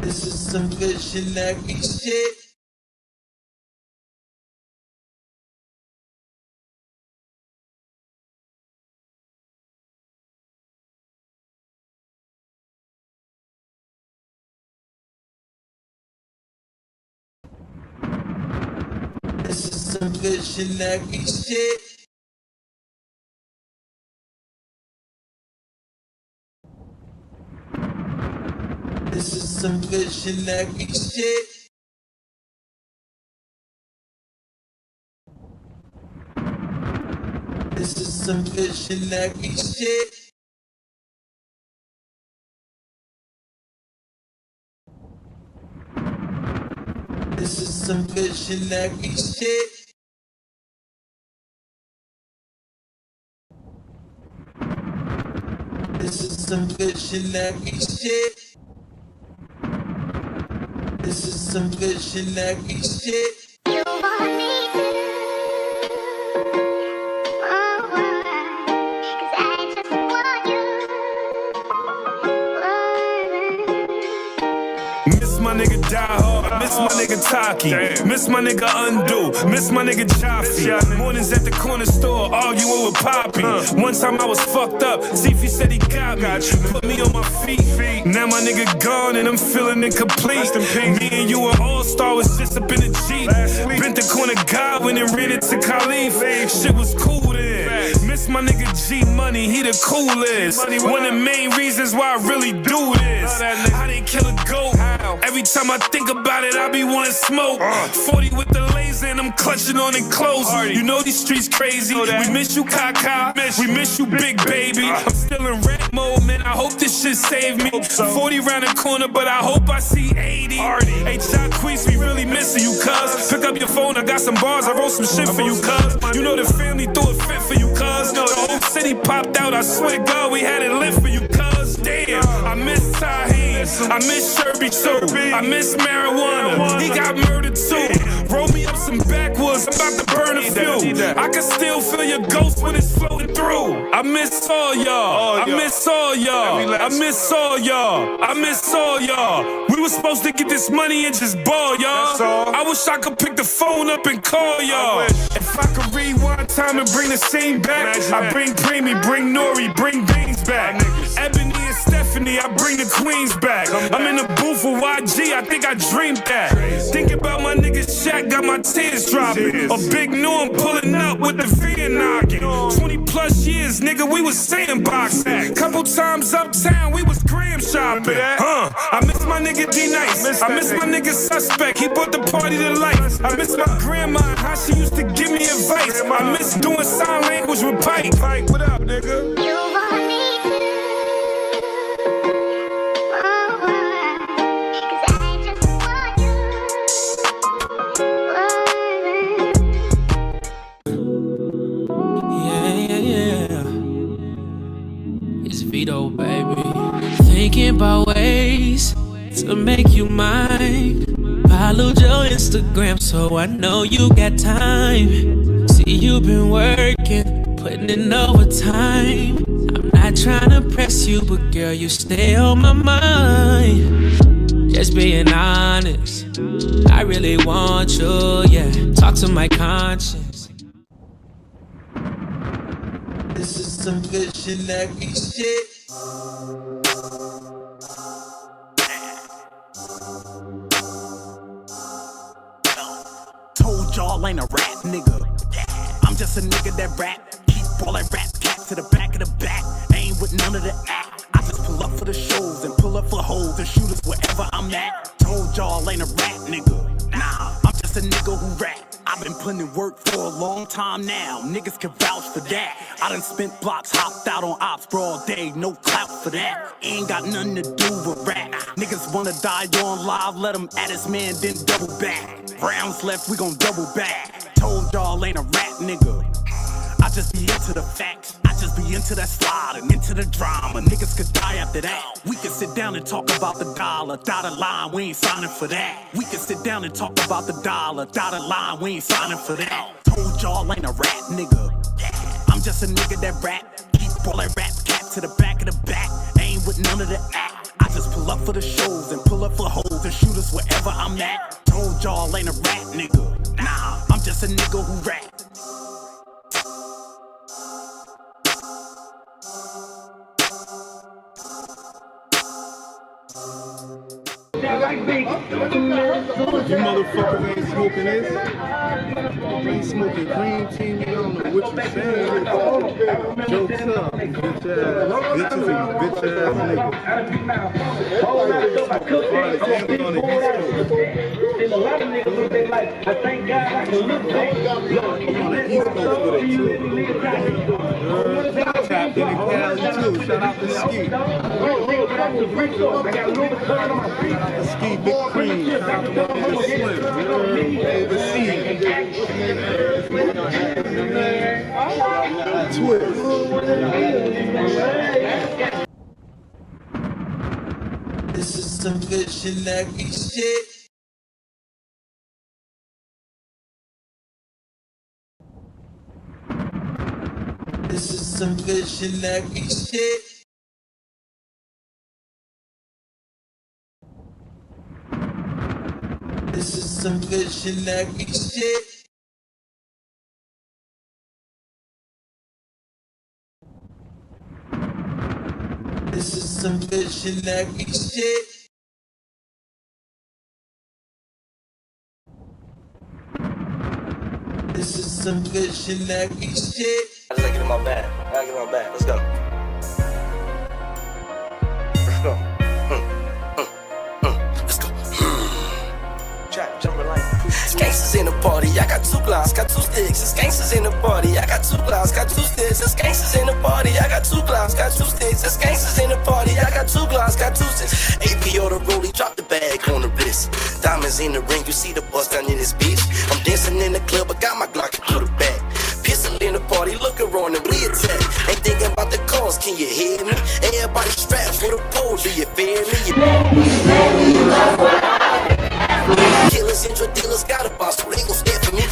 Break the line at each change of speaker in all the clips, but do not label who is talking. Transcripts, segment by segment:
This is some visionary shit. This is some visionary shit. This is some visionary shit. This is some visionary shit. This is some visionary shit. This is some visionary shit. This is some visionary shit.
You want me to, cause I just want you.
Miss my nigga Die Hard, miss my nigga Taki, miss my nigga Undo, miss my nigga Jaffe. Mornings at the corner store, arguing with Poppy. One time I was fucked up, Zifi said he got me, put me on my feet. Now my nigga gone and I'm feeling incomplete. Me and you were all-star, was just up in the Jeep. Bent the corner Godwin and ran it to Khalif. Shit was cool then. Miss my nigga G Money, he the coolest. One of the main reasons why I really do this. How they kill a goat? Every time I think about it, I be wanting smoke. 40 with the laser and I'm clutching on it close. You know these streets crazy. We miss you, Kaka. We miss you, Big Baby. I'm still in rap mode, man. I hope this shit save me. 40 round the corner, but I hope I see 80. Hey, Jacquees, we really missing you, cuz. Pick up your phone, I got some bars, I wrote some shit for you, cuz. You know the family threw a fit for you, cuz. The whole city popped out, I swear to God, we had it lit for you, cuz. Damn, I miss Tahir, I miss Sherby too, I miss marijuana, he got murdered too. Roll me up some backwoods, I'm about to burn a few. I can still feel your ghost when it's floating through. I miss all y'all, I miss all y'all, I miss all y'all, I miss all y'all. We was supposed to get this money and just ball, y'all. I wish I could pick the phone up and call y'all. If I could rewind time and bring the scene back, I bring Preemy, bring Nori, bring Beans back. Ebony and Stephanie, I bring the queens back. I'm in the booth with YG, I think I dreamed that. Think about my nigga Shaq, got my tears dropping. A big Norm pulling up with the fear knocking. 20 plus years, nigga, we was sandboxing. Couple times uptown, we was gram shopping. I miss my nigga D-Nice, I miss my nigga Suspect, he brought the party to life. I miss my grandma, how she used to give me advice. I miss doing sign language with Pike. What up, nigga?
You want me to, cause I just want
Yeah. It's Vito, baby. Thinking about ways to make you mine. Followed your Instagram, so I know you got time. See, you've been working, putting in overtime. I'm not trying to press you, but girl, you stay on my mind. Just being honest, I really want you, yeah. Talk to my conscience.
This is some visionary shit.
Told y'all ain't a rap nigga. I'm just a nigga that rap. Keep ballin' rap cat to the back of the back. Ain't with none of the act. I just pull up for the shows and pull up for hoes and shooters wherever I'm at. Told y'all ain't a rap nigga. Nah, I'm just a nigga who rap. I've been putting in work for a long time now. Niggas can vouch for that. I done spent blocks, hopped out on ops broad day, no clout for that. Ain't got nothing to do with rap. Niggas wanna die on live, let them at his man, then double back. Rounds left, we gon' double back. Told y'all ain't a rap nigga. I just be into the facts. I just be into that slide and into the drama. Niggas could die after that. We can sit down and talk about the dollar. Dotted line, we ain't signing for that. We can sit down and talk about the dollar. Dotted line, we ain't signing for that. Told y'all ain't a rap nigga. I'm just a nigga that rap. Keep ballin' rap cat to the back of the back. Ain't with none of the act. I just pull pull up for the shows and pull up for hoes and shoot us wherever I'm at. Told y'all ain't a rap nigga. Nah, I'm just a nigga who rap.
You motherfuckers ain't smoking this. You ain't smoking green tea, you don't know what you're saying. Jokes up, bitch ass. Bitches and bitch ass niggas. Alright, damn on the East Coast.
And a lot of niggas look they like, I thank God I can look back.
I'm on the East Coast with it too. Tapped in Cali too. Shout out to Ski. Shout out to Ski, Big Cream. Shout out to my nigga Slim. Overseas. Twist.
This is some visionary shit. This is some visionary shit. This is some visionary shit. This is some visionary shit. This is some visionary shit.
I just gotta get in my bag. I gotta get in my bag. Let's go. Let's go. Let's go. Trap, jumping like gangsters in the party. I got 2 glass, got 2 sticks. It's gangsters in the party. I got 2 glass, got 2 sticks. It's gangsters in the party. I got 2 glass, got 2 sticks. It's gangsters in the party. I got 2 glass, got 2 sticks. AP on the rollie, drop the bag on the wrist. Diamonds in the ring, you see the bust down in this bitch. I'm dancing in the club, I got my Glock to the back. Pistol in the party, looking around and we attack. Ain't thinking about the cause, can you hear me? Everybody strapped for the pole, do you fear me? Killers and drug dealers got a boss, so they gon' stand for me.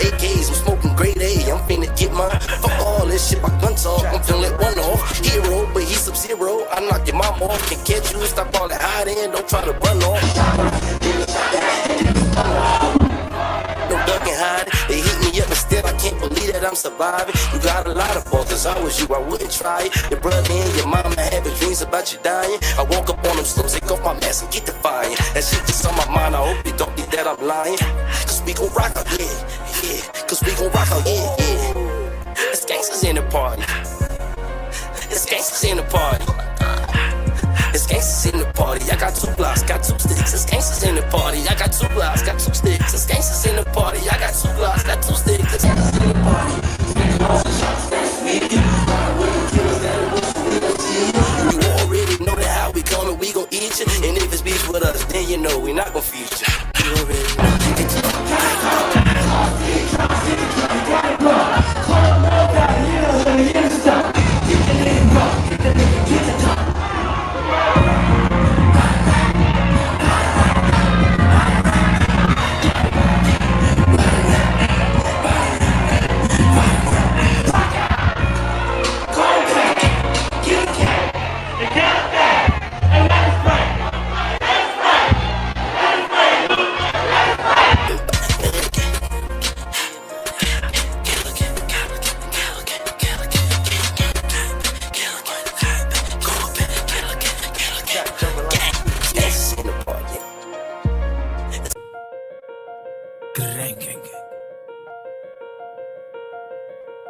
AKs, I'm smoking grade A, I'm finna get mine. Fuck all this shit, my gun talk, I'm finna let one off. Hero, but he's Sub-Zero, I knock your mom off. Can catch you, stop all that hiding, don't try to run off. No duck and hide, they hit me up instead, I can't believe that I'm surviving. You got a lot of faults, if I was you, I wouldn't try it. Your brother and your mama having dreams about you dying. I woke up on them slopes, take off my mask and get defiant. That shit just on my mind, I hope you don't think that I'm lying. Cause we gon' rock out, yeah. Cause we gon' rock out, yeah. It's gangsters in the party. It's gangsters in the party. It's gangsters in the party. I got 2 blocks, got 2 sticks. It's gangsters in the party. I got 2 blocks, got 2 sticks. It's gangsters in the party. I got 2 blocks, got 2 sticks. It's gangsters in the party. You already know that how we coming, we gon' eat you. And if it's beef with us, then you know we not gon' feed you. You already know.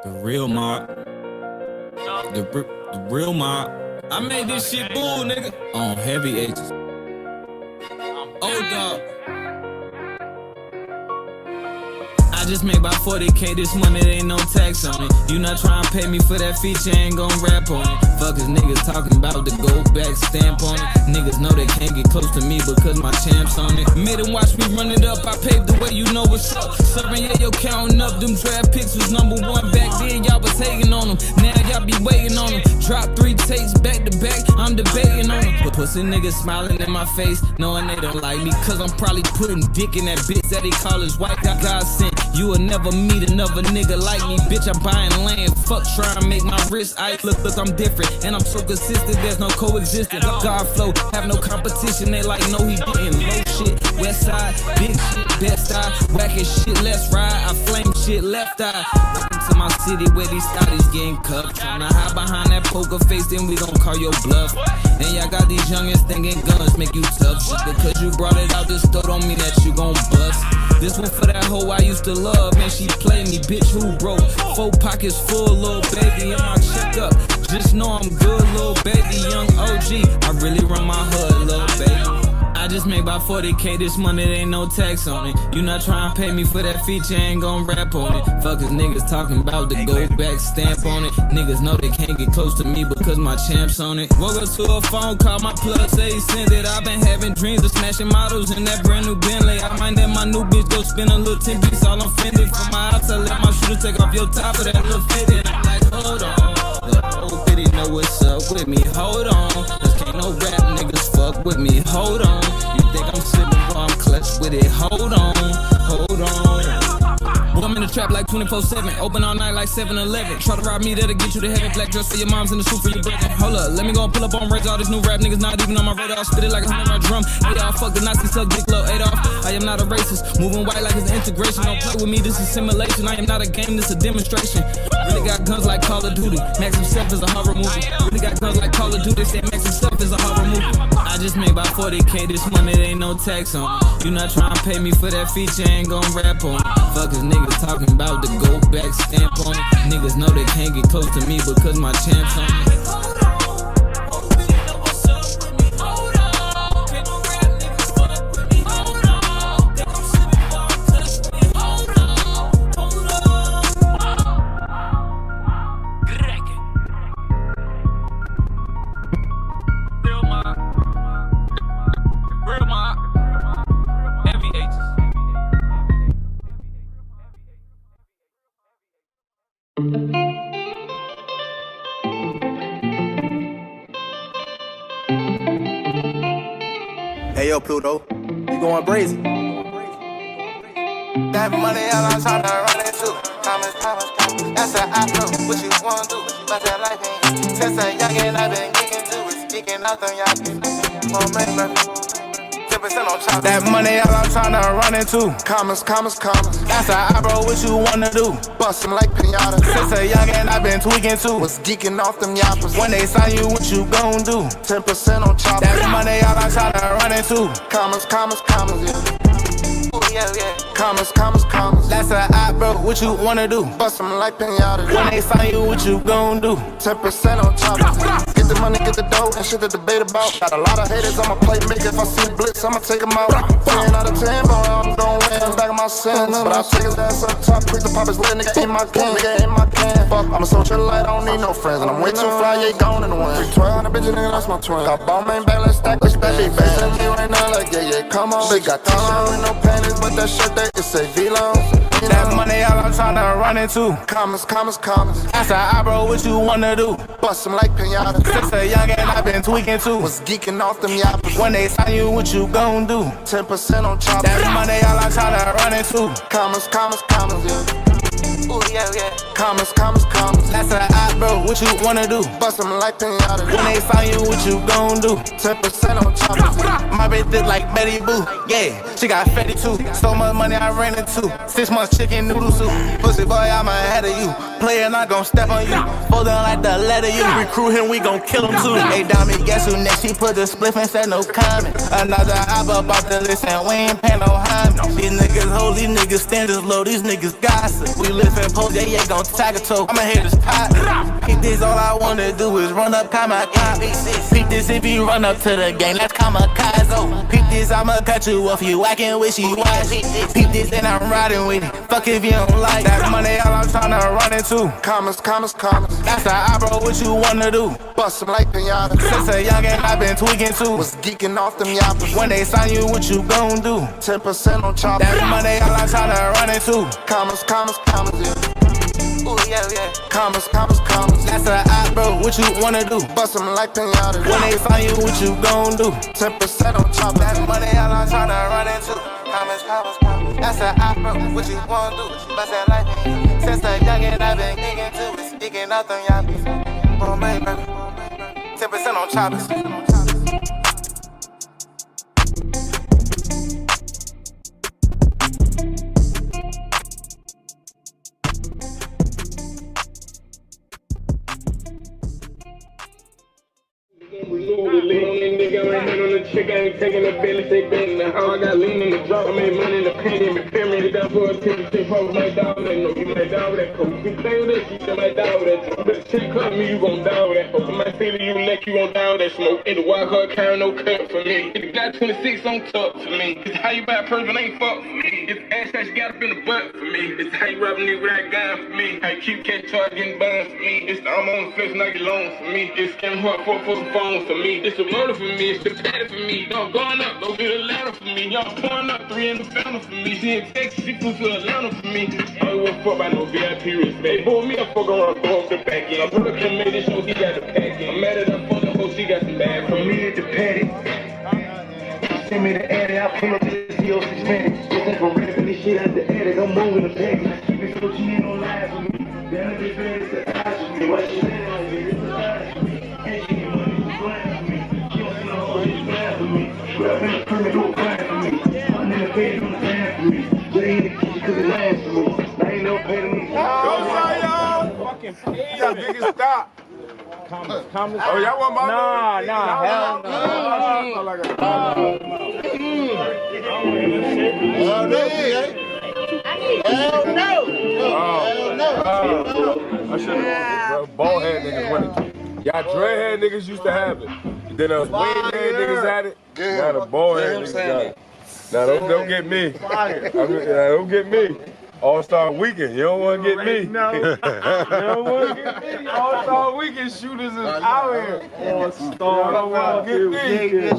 The real mob. The real mob. I made this shit bull, nigga. On heavy H's. Oh, dog. I just made about 40K this month, it ain't no tax on it. You not trying to pay me for that feature, ain't gon' rap on it. Fuckers niggas talking about the go back stamp on it. Niggas know they can't get close to me because my champ's on it. Made them watch me run it up, I paved the way, you know what's up. Serving, yeah, yo, counting up, them draft picks was #1 back then, y'all was hating on them. Now y'all be waiting on them. Drop 3 takes back to back, I'm debating on them. But pussy niggas smiling in my face, knowing they don't like me. Cause I'm probably putting dick in that bitch that they call his wife. Got God sent. You will never meet another nigga like me, bitch. I'm buying land. Fuck trying to make my wrist ice. Look, I'm different, and I'm so consistent. There's no coexistence. God flow, have no competition. They like, no, he didn't. Low shit, west side, big shit, best eye. Whacking shit, let's ride. I flame shit, left eye. Welcome to my city where these thotties getting cuffed. Tryna hide behind that poker face, then we gon' call your bluff. And y'all got these youngins thinking guns make you tough. Shit, because you brought it out the store don't mean that you gon' bust. This one for that hoe I used to love, man, she played me, bitch, who broke? 4 pockets full, little baby, in my checkup. Just know I'm good, little baby, young OG. I really run my hood, little baby. I just made about 40K this month, it ain't no tax on it. You not trying to pay me for that feature, ain't gon' rap on it. Fuckers niggas talking about the go back stamp on it. Niggas know they can't get close to me because my champ's on it. Woke up to a phone call, my plug say he sent it. I've been having dreams of smashing models in that brand new Bentley. I might let my new bitch go spend a little 10 piece all I'm fended. From my house, I let my shooter take off your top of that little fitted. I'm like, hold on, the old bitty know what's up with me, hold on. Cause can't no rap niggas fuck with me, hold on. You think I'm slipping, while I'm clutch with it, hold on, hold on. Well, I'm in the trap like 24/7, open all night like 7-Eleven. Try to rob me, that'll get you to heaven. Black dress for your moms and the suit for your brother. Hold up, let me go and pull up on Reds. All these new rap niggas not even on my radar. Spit it like a 100 drum. Adolf, fuck the Nazi, suck dick low, Adolf. I am not a racist, moving white like it's integration. Don't play with me, this is simulation. I am not a game, this a demonstration. Really got guns like Call of Duty. Max himself is a horror movie. Really got guns like Call of Duty. Say Max himself is a horror movie. I just made about 40K this month, it ain't no tax on it. You not trying to pay me for that feature, ain't gon' rap on it. Fuckers niggas talking about the go back stamp on it. Niggas know they can't get close to me because my champ's on it. Hold on.
Hey yo, Pluto, you going brazen?
That money all I'm tryna run into. Promise. That's how I know what you wanna do. But that life ain't. Since a youngin' I been geeking to it. Geeking out them y'all. Won't make nothing. 10% on top. That money all I'm tryna run into. Commas. That's how I bro what you wanna do. Bust 'em like pinata. Since a youngin' I been tweaking too. Was geeking off them yappers. When they sign you, what you gon' do? 10% on top. That money all I'm tryna run into. Commas, yeah. Yeah. Commas. That's how I bro, what you wanna do? Bust 'em like pinata. When they sign you, what you gon' do? 10% on top. Get the money, get the dough, and shit to debate about. Got a lot of haters on my plate, make if I see blitz, I'ma take 'em out. 10 out of 10, boy, I'm gon' win. Back of my sins, but I take his ass up top. Quick to pop his lit, nigga, ain't my can. Fuck, I'm a socialite, I don't need no friends, and I'm way too fly, yeah, gone in the wind. 1200 bitches, nigga, that's my twin. Got ball main back, let's stack this baby. Facing me right now, like, yeah, come on. Bitch got t-shirt with no panties, but that shirt that it say V-Long. That money all I'm tryna run into. Commas. That's how I bro, what you wanna do? Bust 'em like pinata. Since a youngin' I been tweaking too. Was geeking off them yappers. When they sign you, what you gon' do? 10% on top. That money all I'm tryna run into. Commas, yeah. Ooh, yeah. Commas. That's how I bro, what you wanna do? Bust 'em like pinata. When they sign you, what you gon' do? 10% on top. My bitch thick like Betty Boo. Yeah, she got fatty too. So much money I ran into. 6 months chicken noodle soup. Pussy boy, I'm ahead of you. Player not gon' step on you. Fold down like the letter U. Recruit him, we gon' kill him too. Hey, Dami, guess who next? She put the spliff and said no comment. Another hop up off the list and we ain't paying no homage. These niggas hold, these niggas standards low, these niggas gossip. We live in post, yeah, gon' tag a toe. I'ma hit this pot. Peep this, all I wanna do is run up kamikaze. Peep this, if you run up to the gang, that's kamikaze. Peep this, I'ma cut you off, you acting wishy-washy. Peep this, and I'm riding with it. Fuck if you don't like that money, all I'm tryna run into. Commas. That's how I bro, what you wanna do? Bust 'em like pinata. Since a youngin' I been tweaking too. Was geeking off them yappers. When they sign you, what you gon' do? 10% on top. That money, all I'm tryna run into. Commas, yeah. Ooh, yeah. Commas. That's how I bro, what you wanna do? Bust 'em like pinata. When they sign you, what you gon' do? 10% on top. That money, all I'm tryna run into. Commas. That's how I feel. What you wanna do? Bust that life in. Since a youngin', I've been kicking to it. Speaking nothing, y'all be. Oh, man, baby. 10% on choppers.
Nigga, I hand on the chick, I ain't taking the bill, they been in the house. I got lean in the drop, I made money in the penny, me pyramid, that for a ticket, tip off my dog, that no, you might die with that coke. You play with that, you might die with that smoke. But the chick cut me, you gon' die with that fuck. I might say to you, like you gon' die with that smoke. It's a wild card carry no cut for me. It's got 26 on top for me. It's how you buy a purse, but ain't fuck for me. It's ass that you got up in the butt for me. It's how you rob a nigga with that gun for me. How you keep catch charge getting burned for me. It's the I'm on the flex, not get loans for me. It's scamming hard for some phones for me. It's a murder for me, it's the patty for me. Y'all going up, go get a ladder for me. Y'all pouring up 3 in the family for me. She in Texas, she flew to Atlanta for me. I don't give a fuck about no VIP respect. Boy, me, I fuck around, throw up the back end. I put up the made this show, he got the pack in. I'm mad at her, fuck the hoe, she got some bad for me. It's the patty. Send me the addy, I pull up this CO6 minutes. Just like I'm rapping this shit at the edit, I'm moving the package. Keep it so she ain't gon' lie for me. Damn, this man is the eyes for me. Why she saying on me? It's the eyes for me. And she get money, she's blind for me. She don't see no hoe, she's blind for me. Scrap in the permit, do a crime for me. I'm in the bed, doing the time for me. Jay in the kitchen, cooking lines for me. I ain't never paid me.
Go, y'all! Fucking y'all niggas stop.
Comments.
Oh, y'all want my
Nah, hell no.
I should have. Bald head niggas winning. Y'all dreadhead niggas used to have it. Then us wave head niggas had it. Now the bald head niggas got it. Now don't get me. Don't get me. All-Star Weekend, you don't want to get me. No. You don't want to get me. All-Star Weekend shooters is out here. All-Star Weekend.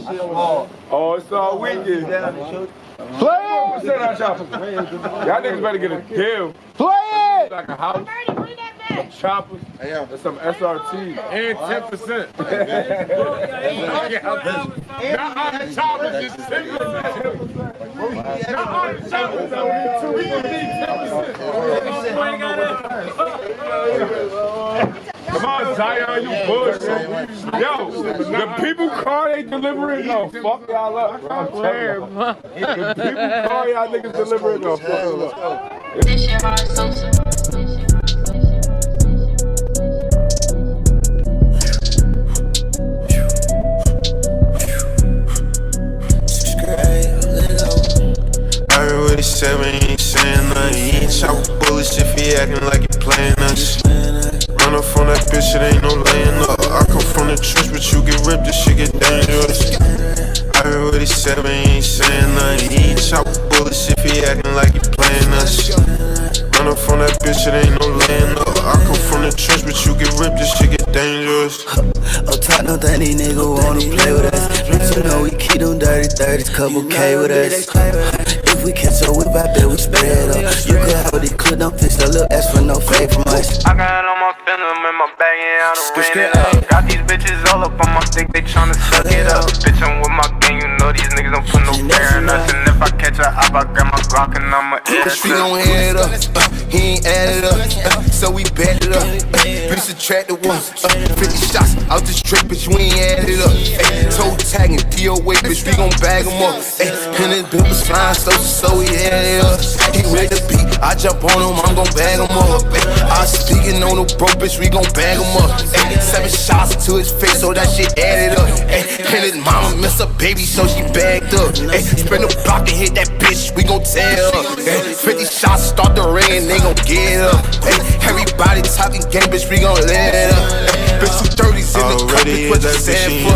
All-Star Weekend. Play it! Y'all niggas better get a deal. Play it! Like a house, some choppers, and some SRT, and 10%. Not all the choppers, just 10%. Not all the choppers, though. We gonna need 10%. Come on, Zion, you bullshit. Yo, the people car they delivering, no, fuck y'all up, bro. I'm telling you. The people car y'all niggas delivering, no, fuck y'all up.
This shit hard social.
I already said we ain't saying nothing. He ain't chop bullets if he acting like he playing us. Run up on that bitch, it ain't no laying up. I come from the church, but you get ripped, this shit get dangerous. I already said we ain't saying nothing. He ain't chop bullets if he acting like he playing us. Run up on that bitch, it ain't no laying up. I come from the church, but you get ripped, this shit get dangerous.
Oh, talk no that these niggas wanna play with us. Bitch, you know we keep them dirty 30s, couple K with us. If we catch a whip, I bet we spread up. You could hold it, could don't fix the little S for no fake from us.
I got all my venom in my bag and I done ran it up. Got these bitches all up on my dick, they tryna suck it up. Bitch, I'm with my gang, you know these niggas don't put no fear in us. And if I catch a op, I got my Glock and I'ma add it up.
We gon' head it up, he ain't add it up, so we bet it up. Bitch subtract the ones, 50 shots out this trip, bitch, we ain't add it up. Toe tagging, DOA, bitch, we gon' bag him up. And this bitch was flying so he had it up. He ready to beat, I jump on him, I'm gon' bag him up. I speaking on the broke, bitch, we gon' bag him up. 7 shots to his face, so that shit added up. And his mama missed a baby, so she bagged up. Spin the block and hit that bitch, we gon' tear up. 50 shots start the ring, they gon' get up. Everybody talking game, bitch, we gon' let it up. Bitch, 230s in the cup, bitch, what you saying for?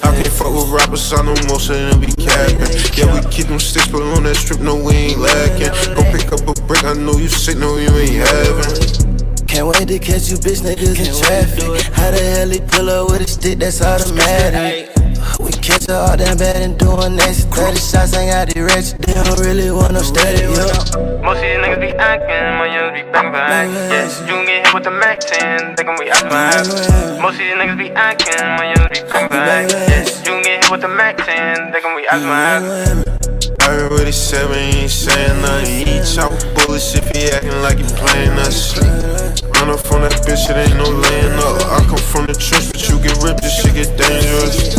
I can't fuck with rappers, I know most of them be capping. Yeah, we keep them sticks, but on that strip, no, we ain't lacking. Go pick up a brick, I know you sick, no, you ain't having.
Can't wait to catch you bitch niggas in traffic. How the hell he pull up with a stick that's automatic? We catch her all damn bad and doing next 30 shots, ain't got the rich. They don't really want no steady,
Most of these niggas be acting, my youngers be back back. Yeah, you can get hit with the Mac 10, thinkin' we out back. Most of these niggas be acting, my youngers be back back. Yeah, you can get hit with the Mac 10, thinkin' we out back.
I I heard what he said, but he ain't saying nothing. He ain't chop bullets if he acting like he playing us. Run up from that bitch, it ain't no laying up. I come from the trench, but you get ripped, this shit get dangerous.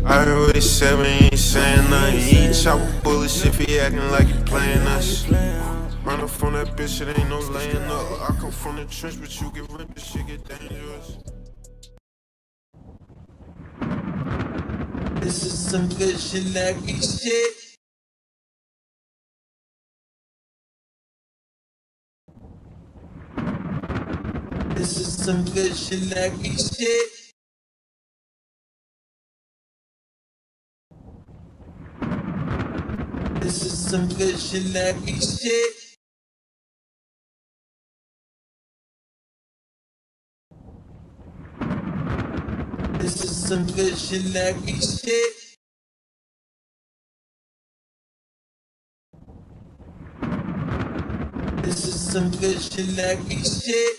I heard what he said, but he ain't saying nothing. He ain't chop bullets if he acting like he playing us. Run up from that bitch, it ain't no laying up. I come from the trench, but you get ripped, this shit get dangerous.
This is some visionary shit. This is some visionary shit. This is some visionary shit. This is some visionary shit. This is some visionary shit.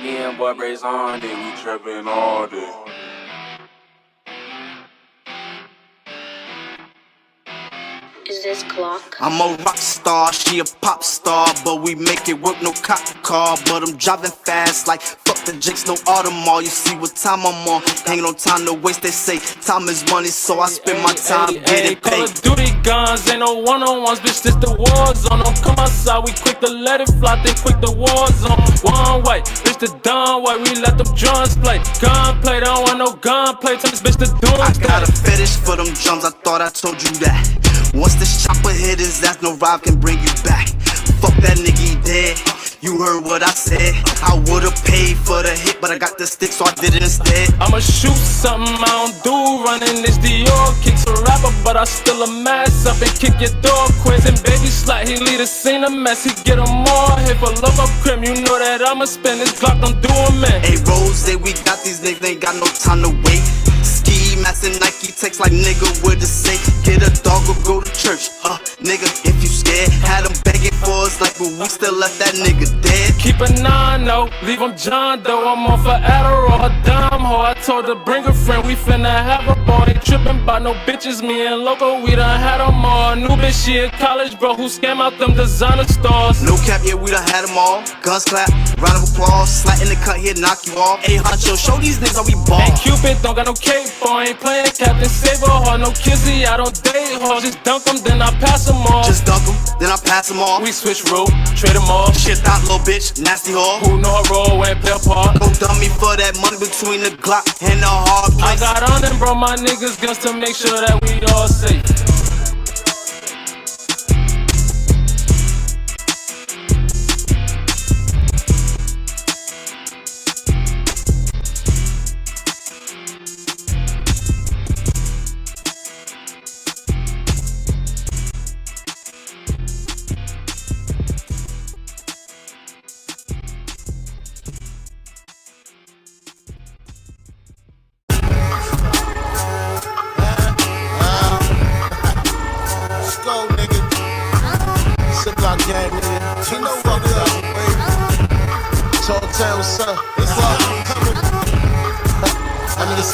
Me and boy braids on day, we trapping all day.
Is this clock?
I'm a rock star, she a pop star, but we make it work, no cop car. But I'm driving fast like fuck the Jakes, no Audemars. You see what time I'm on, ain't no time to waste. They say time is money, so I spend my time getting paid.
Call of Duty guns, ain't no one-on-ones, bitch, this the war zone. Don't come outside, we quick to let it fly, they quick the war zone. One way, bitch, the dumb way, we let them drums play. Gunplay, don't want no gunplay, turn this bitch to doomsday.
I got a fetish for them drums, I thought I told you that. Once this chopper hit his ass, no rhyme can bring you back. Fuck that nigga, he dead. You heard what I said. I would've paid for the hit, but I got the stick, so I did it instead.
I'ma shoot something I don't do, running this Dior. Kicks a rapper, but I still a mess up and kick your door quiz. And baby slut, he lead a scene a mess, he get 'em all hit for love of crime. You know that I'ma spend this Glock, don't do 'em in.
Hey, Rose, we got these niggas, ain't got no time to wait. Ski mask and Nike text like nigga what to say. Get a dog or go to church, nigga, if you scared. Had them begging for us like, but we still left that nigga dead.
Keep a 9-0, leave him John Doe. I'm on for Adderall, a dime hoe. I told her bring a friend, we finna have a ball. Ain't trippin' by no bitches, me and Loco, we done had them all. New bitch, she in college, bro, who scam out them designer stores.
No cap, yeah, we done had them all. Guns clap, round of applause, slat in the cut here, knock you off. Hey, Honcho, show these niggas how we ball.
Hey, Cupid, don't got no cape for, ain't playing Captain Saber hard, no kizzy, I don't date hard. Just dunk them, then I pass them all.
Just dunk them, then I pass them all.
We switch route, trade them all.
Shit out, little bitch, nasty whore.
Who know her role and play a part?
Go dummy for that money between the Glock and the hard place.
I got on them, bro, my niggas guns to make sure that we all safe.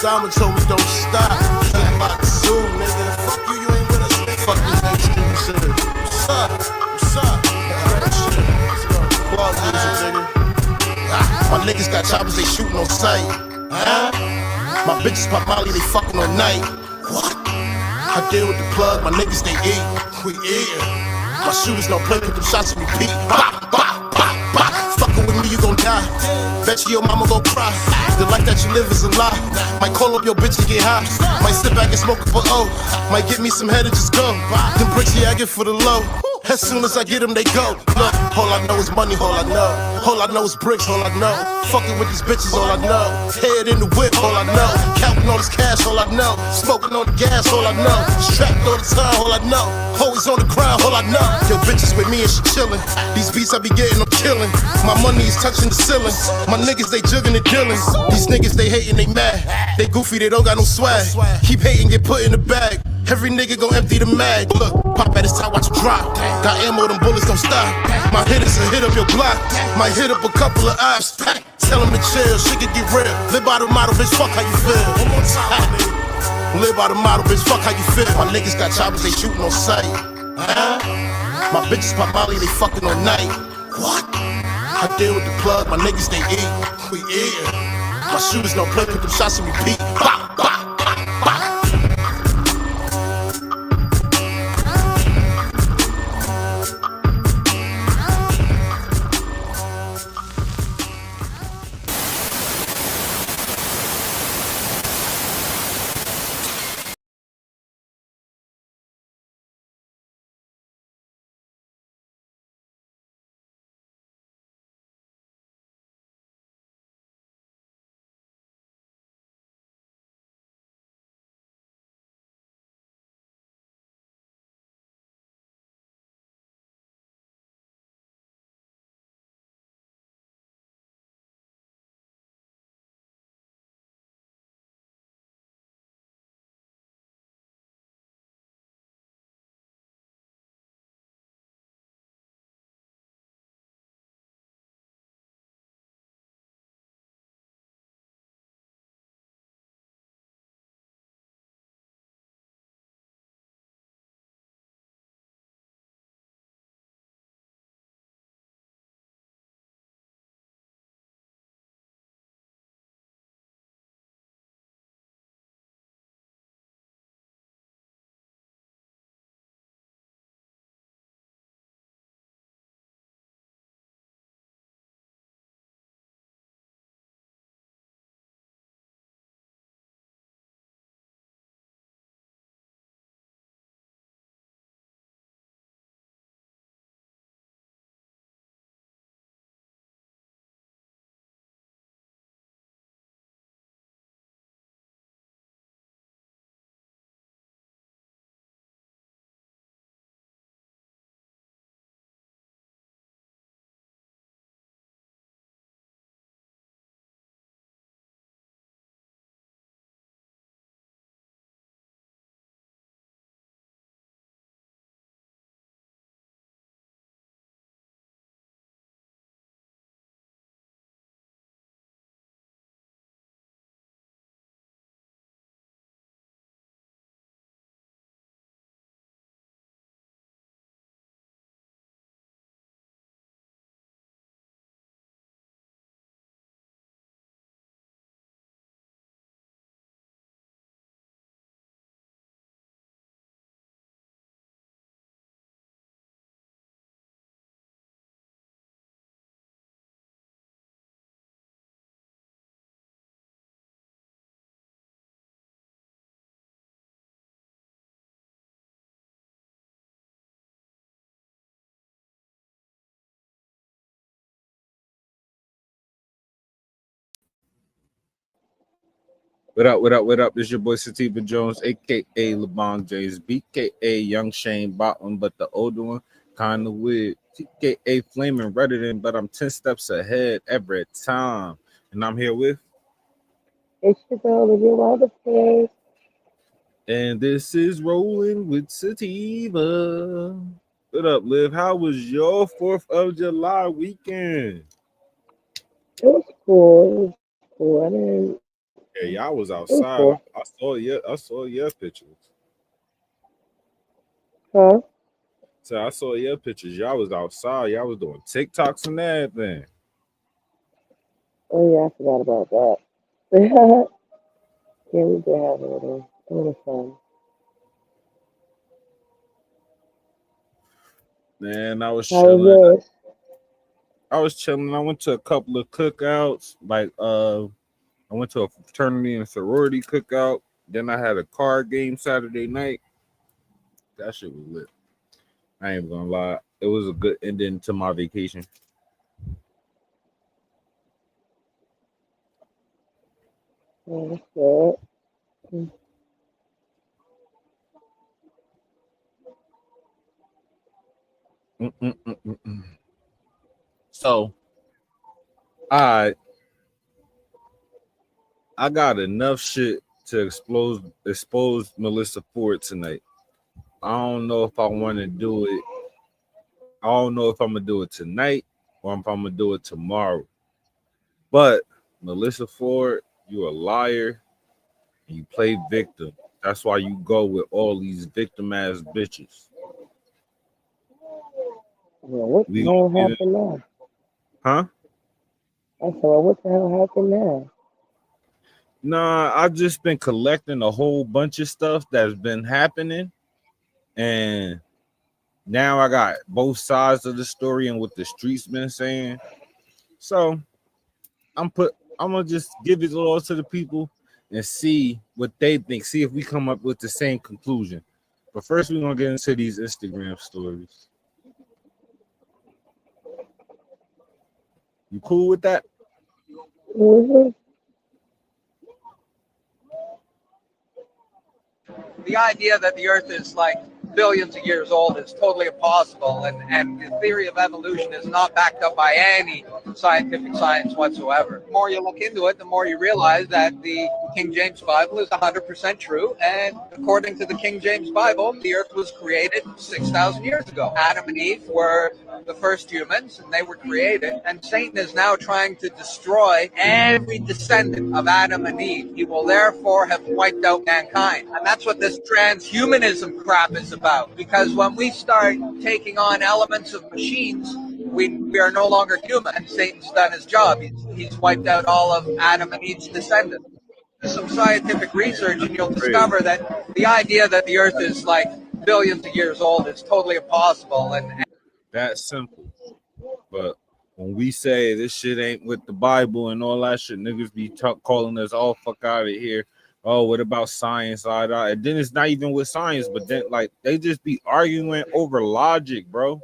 Simon told me don't stop. Shit like Zoom, nigga. Fuck you, you ain't with us, nigga. Fuck this nigga stupid shit. What's up? What's up? Plug music, nigga. My niggas got choppers, they shooting on sight. My bitches pop Molly, they fucking all night. What? I deal with the plug, my niggas they eat. We eatin'. My shooters don't play, put them shots and repeat. Bop, bop, bop, bop. Fucking with me, you gon' die. Bet you your mama gon' cry. The life that you live is a lie. Might call up your bitch and get high. Might sit back and smoke up a O. Might get me some head and just go. Them bricks, yeah, I get for the low. As soon as I get them, they go. Look, all I know is money, all I know. All I know is bricks, all I know. Fucking with these bitches, all I know. Head in the whip, all I know. Counting all this cash, all I know. Smoking on the gas, all I know. Strapped all the time, all I know. Always on the ground, all I know. Yo, bitches with me and she chillin'. These beats I be getting, I'm killin'. My money is touching the ceiling. My niggas, they jugging and dealing. These niggas, they hating, they mad. They goofy, they don't got no swag. Keep hating, get put in the bag. Every nigga gon' empty the mag. Look, pop at his top, watch him drop. Got ammo, them bullets don't stop. My hitters will hit up your block. Might hit up a couple of ops. Tell him to chill, shit can get real. Live by the motto, bitch, fuck how you feel. One more time, nigga. Live by the model, bitch, fuck how you feel. My niggas got choppers, they shooting on sight. My bitches pop Molly, they fucking all night. What? I deal with the plug, my niggas they eat. We eat. My shooters don't play, put them shots and repeat. Bop, bop, bop, bop.
What up, what up, what up? This your boy Sativa Jones, aka LeBron James, BKA Young Shane Bottom, but the older one, kind of weird. TKA Flaming redder than, but I'm 10 steps ahead every time. And I'm here with.
It's your girl, the real Wildest.
And this is Rolling with Sativa. What up, Liv? How was your 4th of July weekend?
It was cool. It was cool. I didn't.
Yeah, y'all was
It was
outside.
cool.
I saw your pictures.
Huh?
So I saw your pictures. Y'all was outside. Y'all was doing TikToks and everything.
Oh yeah, I forgot about that. Yeah, we did have a little fun.
Man, I was
How was
chilling.
yours?
I went to a couple of cookouts. I went to a fraternity and sorority cookout. Then I had a card game Saturday night. That shit was lit. I ain't gonna lie. It was a good ending to my vacation.
Yeah, that's good. Mm.
Mm-mm-mm-mm-mm. So I got enough shit to expose Melissa Ford tonight. I don't know if I want to do it. I don't know if I'm gonna do it tonight or if I'm gonna do it tomorrow. But Melissa Ford, you a liar and you play victim. That's why you go with all these victim ass bitches.
Well, what the
We
hell
gonna get it,
happened now?
huh?
I said, well, what the hell happened now?
Nah, I've just been collecting a whole bunch of stuff that's been happening, and now I got both sides of the story and what the streets been saying. So I'm gonna just give it all to the people and see what they think. See if we come up with the same conclusion. But first, we're gonna get into these Instagram stories. You cool with that?
Mm-hmm.
The idea that the Earth is like billions of years old is totally impossible, and the theory of evolution is not backed up by any scientific science whatsoever. The more you look into it, the more you realize that the King James Bible is 100% true, and according to the King James Bible, the Earth was created 6,000 years ago. Adam and Eve were the first humans, and they were created, and Satan is now trying to destroy every descendant of Adam and Eve. He will therefore have wiped out mankind, and that's what this transhumanism crap is about, because when we start taking on elements of machines, we are no longer human, and Satan's done his job. He's wiped out all of Adam and Eve's descendants. Do some scientific research, and you'll discover that the idea that the Earth is like billions of years old is totally impossible. And
That's simple. But when we say this shit ain't with the Bible and all that shit, niggas be calling us all fuck out of here. Oh, what about science? And then it's not even with science, but then like they just be arguing over logic, bro.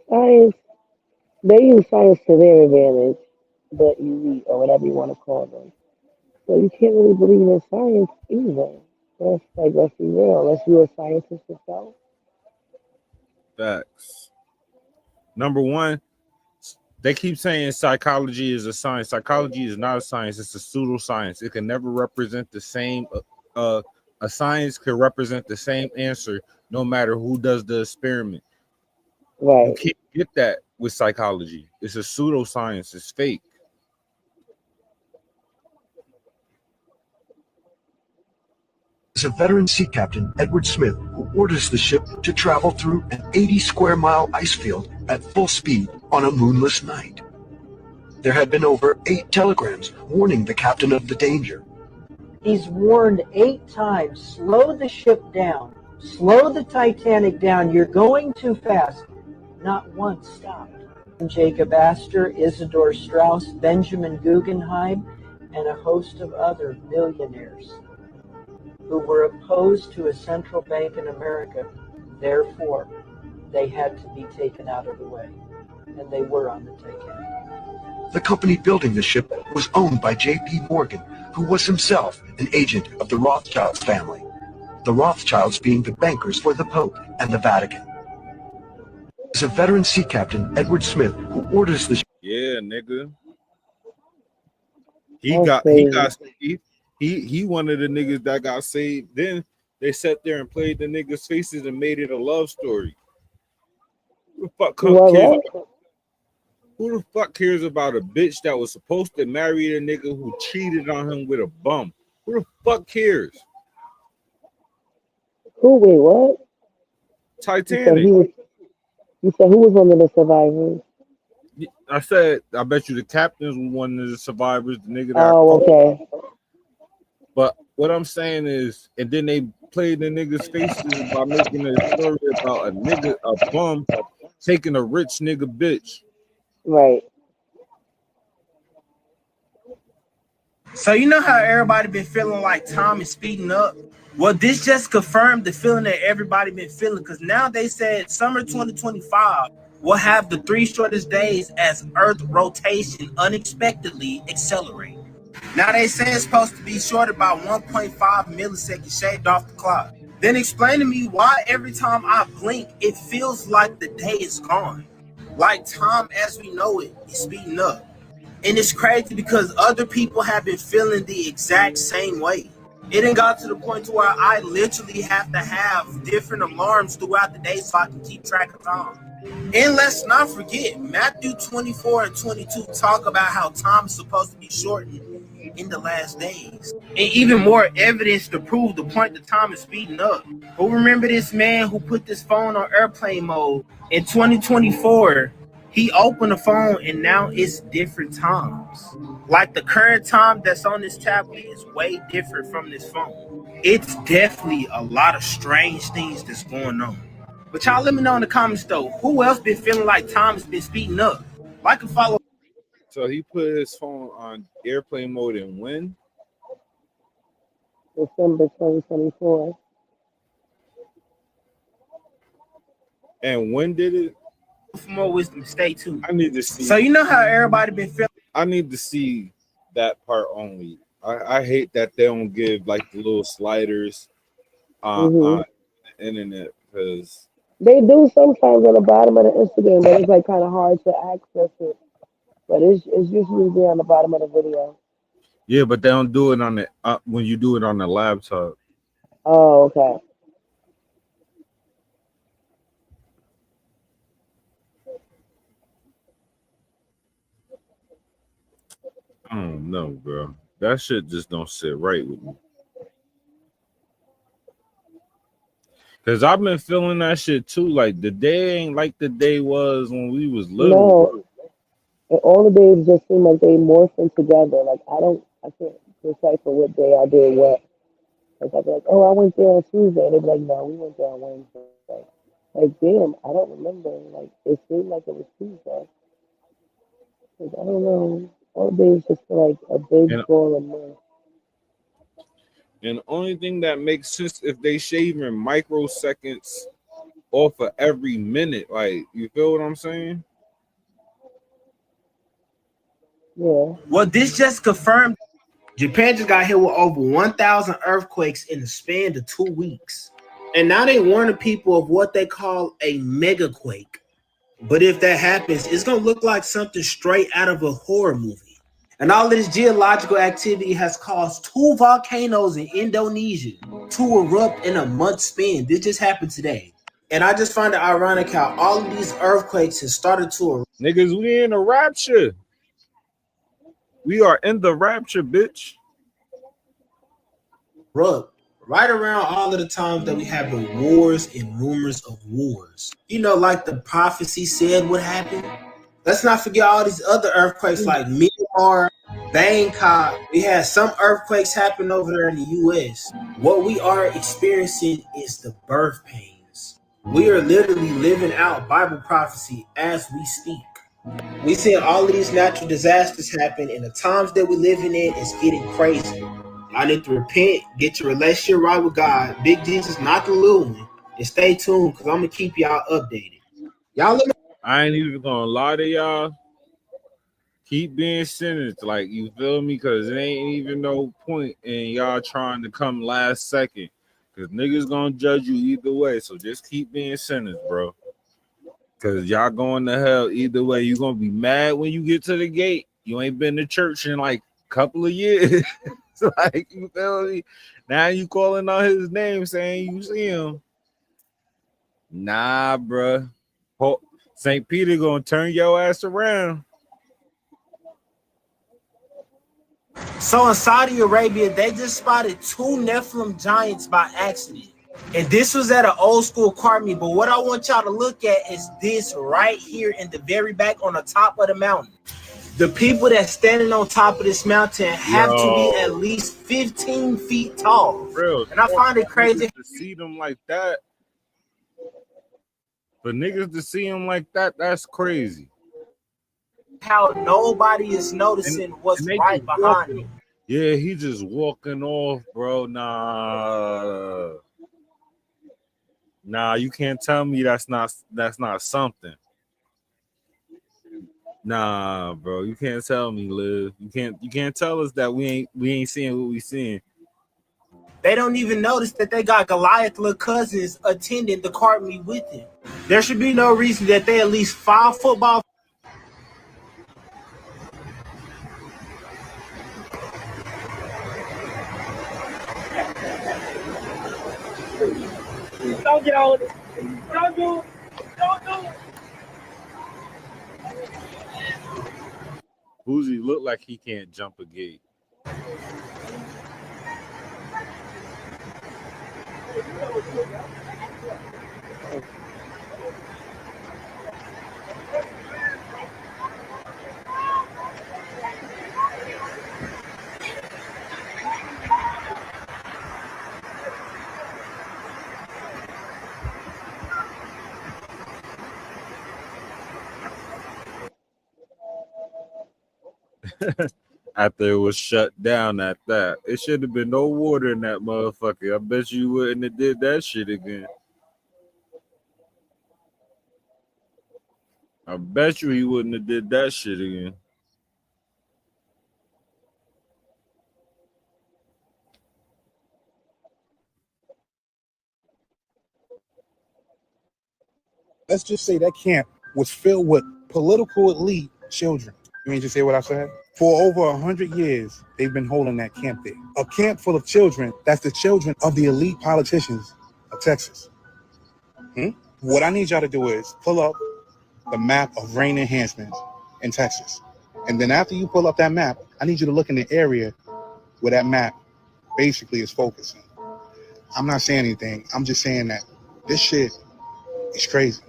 Science, they use science to their advantage, the elite, or whatever you want to call them. So you can't really believe in science either. Let's be real. Unless you're a scientist yourself.
Facts. Number one, they keep saying psychology is a science. Psychology is not a science. It's a pseudoscience. It can never represent the same. A science can represent the same answer no matter who does the experiment.
Right.
You can't get that with psychology. It's a pseudoscience. It's fake.
Is a veteran sea captain, Edward Smith, who orders the ship to travel through an 80-square-mile ice field at full speed on a moonless night. There had been over 8 telegrams warning the captain of the danger.
He's warned 8 times, slow the ship down, slow the Titanic down, you're going too fast. Not once stopped. Jacob Astor, Isidor Straus, Benjamin Guggenheim, and a host of other millionaires who were opposed to a central bank in America. Therefore, they had to be taken out of the way. And they were on the Titanic.
The company building the ship was owned by J.P. Morgan, who was himself an agent of the Rothschilds family. The Rothschilds being the bankers for the Pope and the Vatican. Is a veteran sea captain, Edward Smith, who orders the ship.
Yeah, nigga. He one of the niggas that got saved. Then they sat there and played the niggas' faces and made it a love story. Who the fuck cares? Who the fuck cares about a bitch that was supposed to marry a nigga who cheated on him with a bum? Who the fuck cares?
Who? Wait, what?
Titanic.
You said who was one of the survivors?
I said, I bet you the captains was one of the survivors. The nigga that.
Oh, okay.
But what I'm saying is, and then they played the niggas' faces by making a story about a bum taking a rich nigga bitch.
Right.
So you know how everybody been feeling like Tom is speeding up? Well, this just confirmed the feeling that everybody been feeling, because now they said summer 2025 will have the 3 shortest days as Earth rotation unexpectedly accelerate. Now they say it's supposed to be shorter by 1.5 milliseconds shaved off the clock. Then explain to me why every time I blink, it feels like the day is gone. Like time as we know it is speeding up. And it's crazy because other people have been feeling the exact same way. It done got to the point to where I literally have to have different alarms throughout the day so I can keep track of time. And let's not forget, Matthew 24 and 22 talk about how time is supposed to be shortened in the last days. And even more evidence to prove the point that time is speeding up. Who remember this man who put this phone on airplane mode in 2024? He opened the phone and now it's different times. Like the current time that's on this tablet is way different from this phone. It's definitely a lot of strange things that's going on. But y'all let me know in the comments though, who else been feeling like time has been speeding up? Like and follow.
So he put his phone on airplane mode and when?
December 2024.
And when did it?
For more wisdom, stay tuned.
I need to see.
So you know how everybody been feeling.
I need to see that part only. I hate that they don't give like the little sliders on the internet because
they do sometimes on the bottom of the Instagram, but it's like kind of hard to access it. But it's usually there on the bottom of the video.
Yeah, but they don't do it on the when you do it on the laptop.
Oh, okay.
I don't know, bro. That shit just don't sit right with me. Cause I've been feeling that shit too. Like the day ain't like the day was when we was little.
No, and all the days just seem like they morphing together. Like I can't decipher what day I did what. Like I'd be like, oh, I went there on Tuesday, and they'd be like, no, we went there on Wednesday. Like, damn, I don't remember. Like it seemed like it was Tuesday. Like, I don't know. All the days just feel like a big ball of mess.
And the only thing that makes sense if they shaving microseconds off of every minute. Like, you feel what I'm saying?
Yeah.
Well, this just confirmed Japan just got hit with over 1,000 earthquakes in the span of 2 weeks. And now they warning people of what they call a megaquake. But if that happens, it's going to look like something straight out of a horror movie. And all of this geological activity has caused 2 volcanoes in Indonesia to erupt in a month span. This just happened today. And I just find it ironic how all of these earthquakes have started to erupt.
Niggas, we in a rapture. We are in the rapture, bitch.
Right around all of the times that we have the wars and rumors of wars. You know, like the prophecy said would happen. Let's not forget all these other earthquakes like Myanmar, Bangkok. We had some earthquakes happen over there in the U.S. What we are experiencing is the birth pains. We are literally living out Bible prophecy as we speak. We see all of these natural disasters happen, and the times that we're living in is getting crazy. I need to repent, get your relationship right with God, Big Jesus, not the little one, and stay tuned because I'm going to keep y'all updated. Y'all let me.
I ain't even gonna lie to y'all. Keep being sinners, like, you feel me? Because it ain't even no point in y'all trying to come last second. Because niggas gonna judge you either way. So just keep being sinners, bro. Because y'all going to hell either way. You gonna be mad when you get to the gate. You ain't been to church in like a couple of years. Like, you feel me? Now you calling out his name saying you see him. Nah, bro. St. Peter gonna turn your ass around.
So in Saudi Arabia, they just spotted 2 Nephilim giants by accident. And this was at an old school car meet. But what I want y'all to look at is this right here in the very back on the top of the mountain. The people that's standing on top of this mountain have to be at least 15 feet tall.
Real.
And I find it crazy
to see them like that. For niggas to see him like that, that's crazy.
How nobody is noticing what's right behind him.
Yeah, he just walking off, bro. Nah, you can't tell me that's not something. Nah, bro, you can't tell me, Liv. You can't tell us that we ain't seeing what we seeing.
They don't even notice that they got Goliath little cousins attending the cart meet with him. There should be no reason that they at least 5 football.
Don't get on it. Don't do it. Don't do it.
Boozy look like he can't jump a gate. After it was shut down at that. It should have been no water in that motherfucker. I bet you wouldn't have did that shit again. I bet you he wouldn't have did that shit again.
Let's just say that camp was filled with political elite children. You mean to say what I said? For over 100 years, they've been holding that camp there. A camp full of children that's the children of the elite politicians of Texas. What I need y'all to do is pull up the map of rain enhancements in Texas. And then after you pull up that map, I need you to look in the area where that map basically is focusing. I'm not saying anything. I'm just saying that this shit is crazy.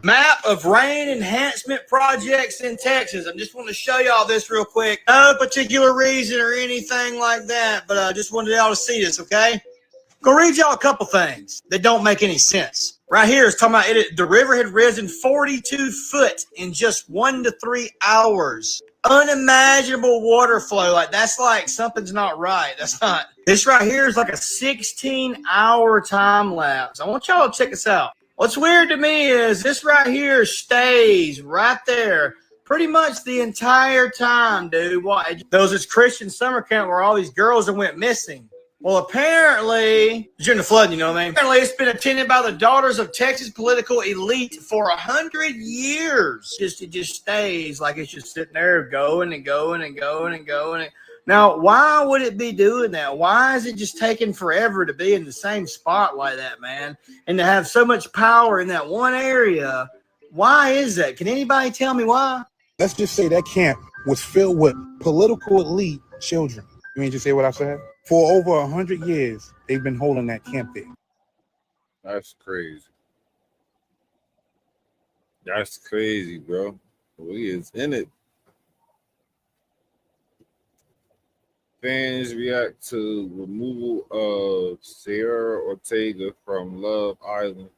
Map of rain enhancement projects in Texas. I just want to show y'all this real quick. No particular reason or anything like that, but I just wanted y'all to see this, okay? Gonna read y'all a couple things that don't make any sense. Right here is talking about the river had risen 42 foot in just 1 to 3 hours. Unimaginable water flow. Like, that's like something's not right. That's not. This right here is like a 16-hour time lapse. I want y'all to check this out. What's weird to me is this right here stays right there pretty much the entire time, dude. What? There was this Christian summer camp where all these girls that went missing. Well, apparently, during the flood, you know what I mean? Apparently, it's been attended by the daughters of Texas political elite for 100 years. It just stays like it's just sitting there going and going and going and going. Now, why would it be doing that? Why is it just taking forever to be in the same spot like that, man? And to have so much power in that one area? Why is that? Can anybody tell me why?
Let's just say that camp was filled with political elite children. You mean to say what I said? For over 100 years, they've been holding that camp there.
That's crazy. That's crazy, bro. We is in it. Fans react to removal of Sierra Ortega from Love Island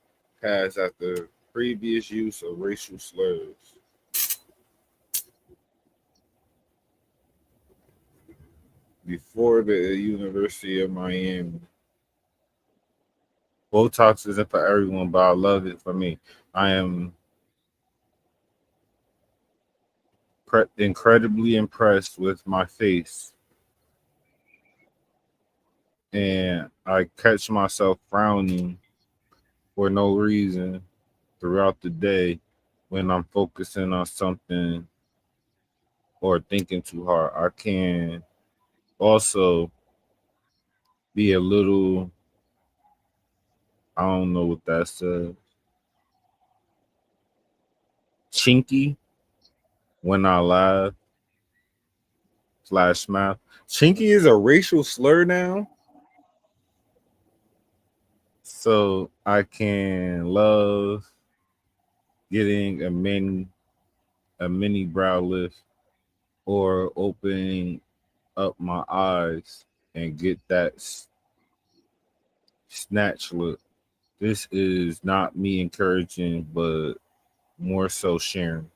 cast after previous use of racial slurs. Before the University of Miami. Botox isn't for everyone, but I love it for me. I am incredibly impressed with my face. And I catch myself frowning for no reason throughout the day when I'm focusing on something or thinking too hard. I can also be a little, I don't know what that says, chinky when I laugh / smile. Chinky is a racial slur now. So I can love getting a mini brow lift or opening up my eyes and get that snatch look. This is not me encouraging, but more so sharing.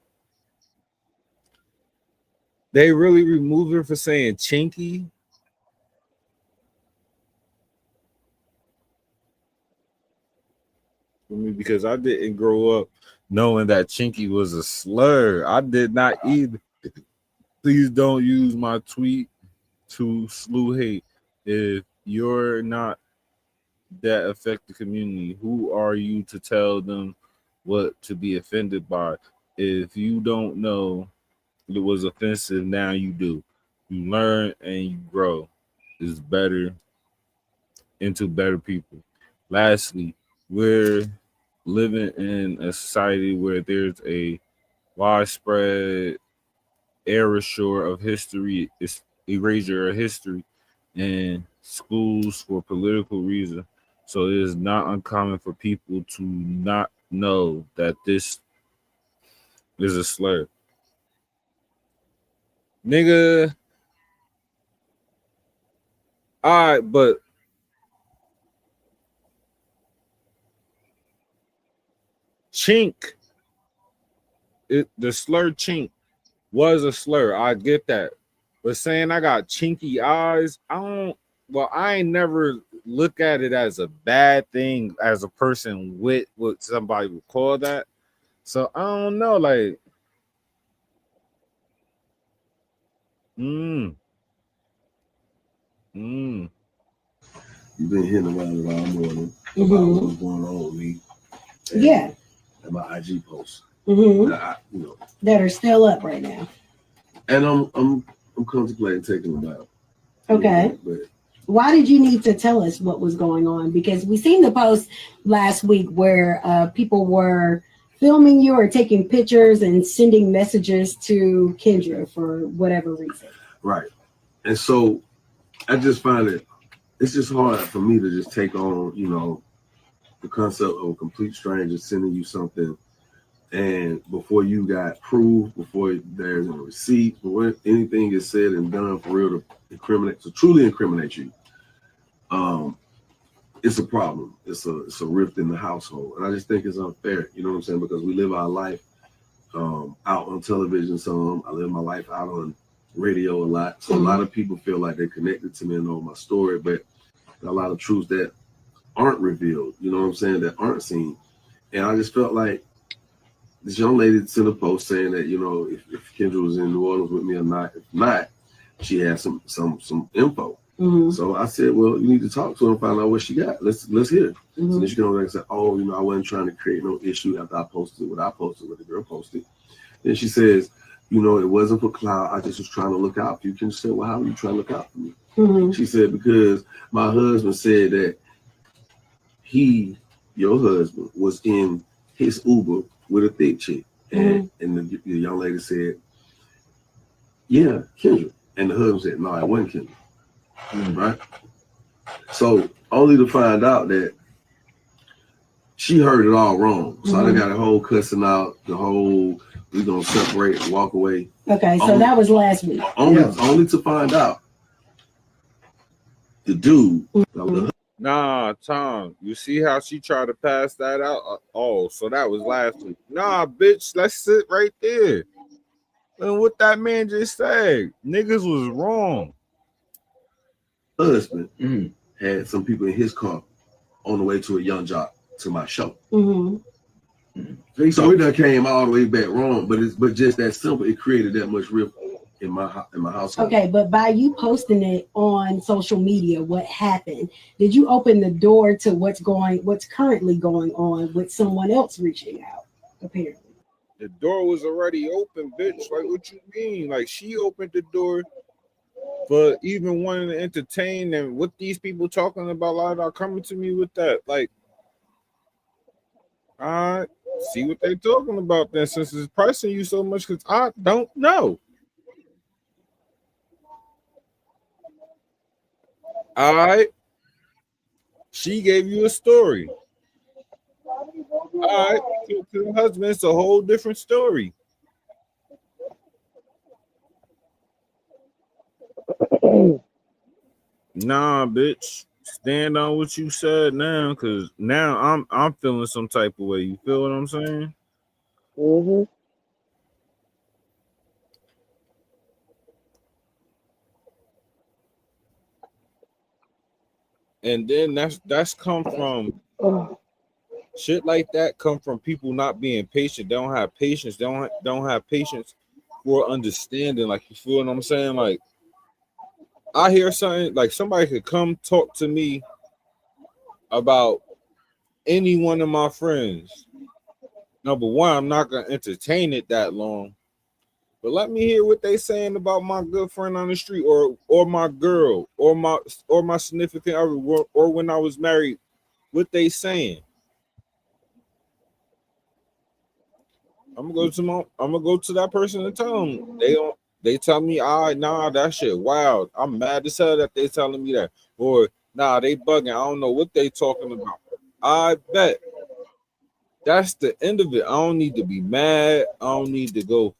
They really removed her for saying chinky. For me, because I didn't grow up knowing that chinky was a slur. I did not either. Please don't use my tweet to slew hate. If you're not that affect the community, who are you to tell them what to be offended by? If you don't know it was offensive, now you do. You learn and you grow. It's better into better people. Lastly, we're living in a society where there's a widespread erasure of history, erasure of history in schools for political reasons. So it is not uncommon for people to not know that this is a slur. Nigga, all right, but chink, the slur chink was a slur. I get that. But saying I got chinky eyes, I don't, well, I ain't never look at it as a bad thing as a person with what somebody would call that. So I don't know, like, mm, mm.
You've been hitting around it all morning
Mhm.
about what's going on with me.
Yeah.
And my IG posts.
Mhm.
That
That are still up right now.
And I'm contemplating taking them out.
Okay.
But
why did you need to tell us what was going on? Because we seen the post last week where people were filming you or taking pictures and sending messages to Kendra for whatever reason.
Right. And so I just find it's just hard for me to just take on, the concept of a complete stranger sending you something, and before you got proof, before there's a receipt, before anything is said and done for real to truly incriminate you, it's a problem. It's a rift in the household, and I just think it's unfair. You know what I'm saying? Because we live our life out on television. Some I live my life out on radio a lot. So a lot of people feel like they're connected to me and know my story, but a lot of truths that aren't revealed. You know what I'm saying? That aren't seen. And I just felt like this young lady sent a post saying that, if Kendra was in New Orleans with me or not. If not, she had some info.
Mm-hmm.
So I said, well, you need to talk to her and find out what she got. Let's hear it.
Mm-hmm.
So then she came over and said, oh, I wasn't trying to create no issue after I posted what the girl posted. Then she says, it wasn't for clout. I just was trying to look out for you. Kendra said, well, how are you trying to look out for me?
Mm-hmm.
She said, because my husband said that your husband, was in his Uber with a thick chick. And the young lady said, yeah, Kendra. And the husband said, no, it wasn't Kendra. Right? So only to find out that she heard it all wrong. So I done got a whole cussing out, the whole, we gonna separate and walk away.
Okay, so that was last week.
Only to find out the dude.
Nah, Tom, you see how she tried to pass that out? Oh, so that was last week. Nah, bitch, let's sit right there. And what that man just said, niggas was wrong.
Husband had some people in his car on the way to a young job to my show.
Mm-hmm.
So it done came all the way back wrong, but just that simple, it created that much rift in my household.
Okay, but by you posting it on social media, what happened? Did you open the door to what's currently going on with someone else reaching out? Apparently,
the door was already open, bitch. Like, what you mean? Like, she opened the door for even wanting to entertain, and what these people talking about, a lot about coming to me with that. Like, all right, see what they talking about then, since it's pressing you so much, because I don't know. All right, she gave you a story. All right, to the husband, it's a whole different story. Nah, bitch. Stand on what you said now, because now I'm feeling some type of way. You feel what I'm saying?
Mm-hmm.
And then that's come from shit like that. Come from people not being patient. They don't have patience. They don't have patience for understanding. Like, you feel what I'm saying? Like, I hear something like somebody could come talk to me about any one of my friends. Number one, I'm not gonna entertain it that long. But let me hear what they saying about my good friend on the street, or my girl, or my significant other, or when I was married. What they saying? I'm gonna go to that person and tell them They tell me, nah, that shit wild. I'm mad as hell that they telling me that. Or nah, they bugging. I don't know what they talking about. I bet that's the end of it. I don't need to be mad. I don't need to go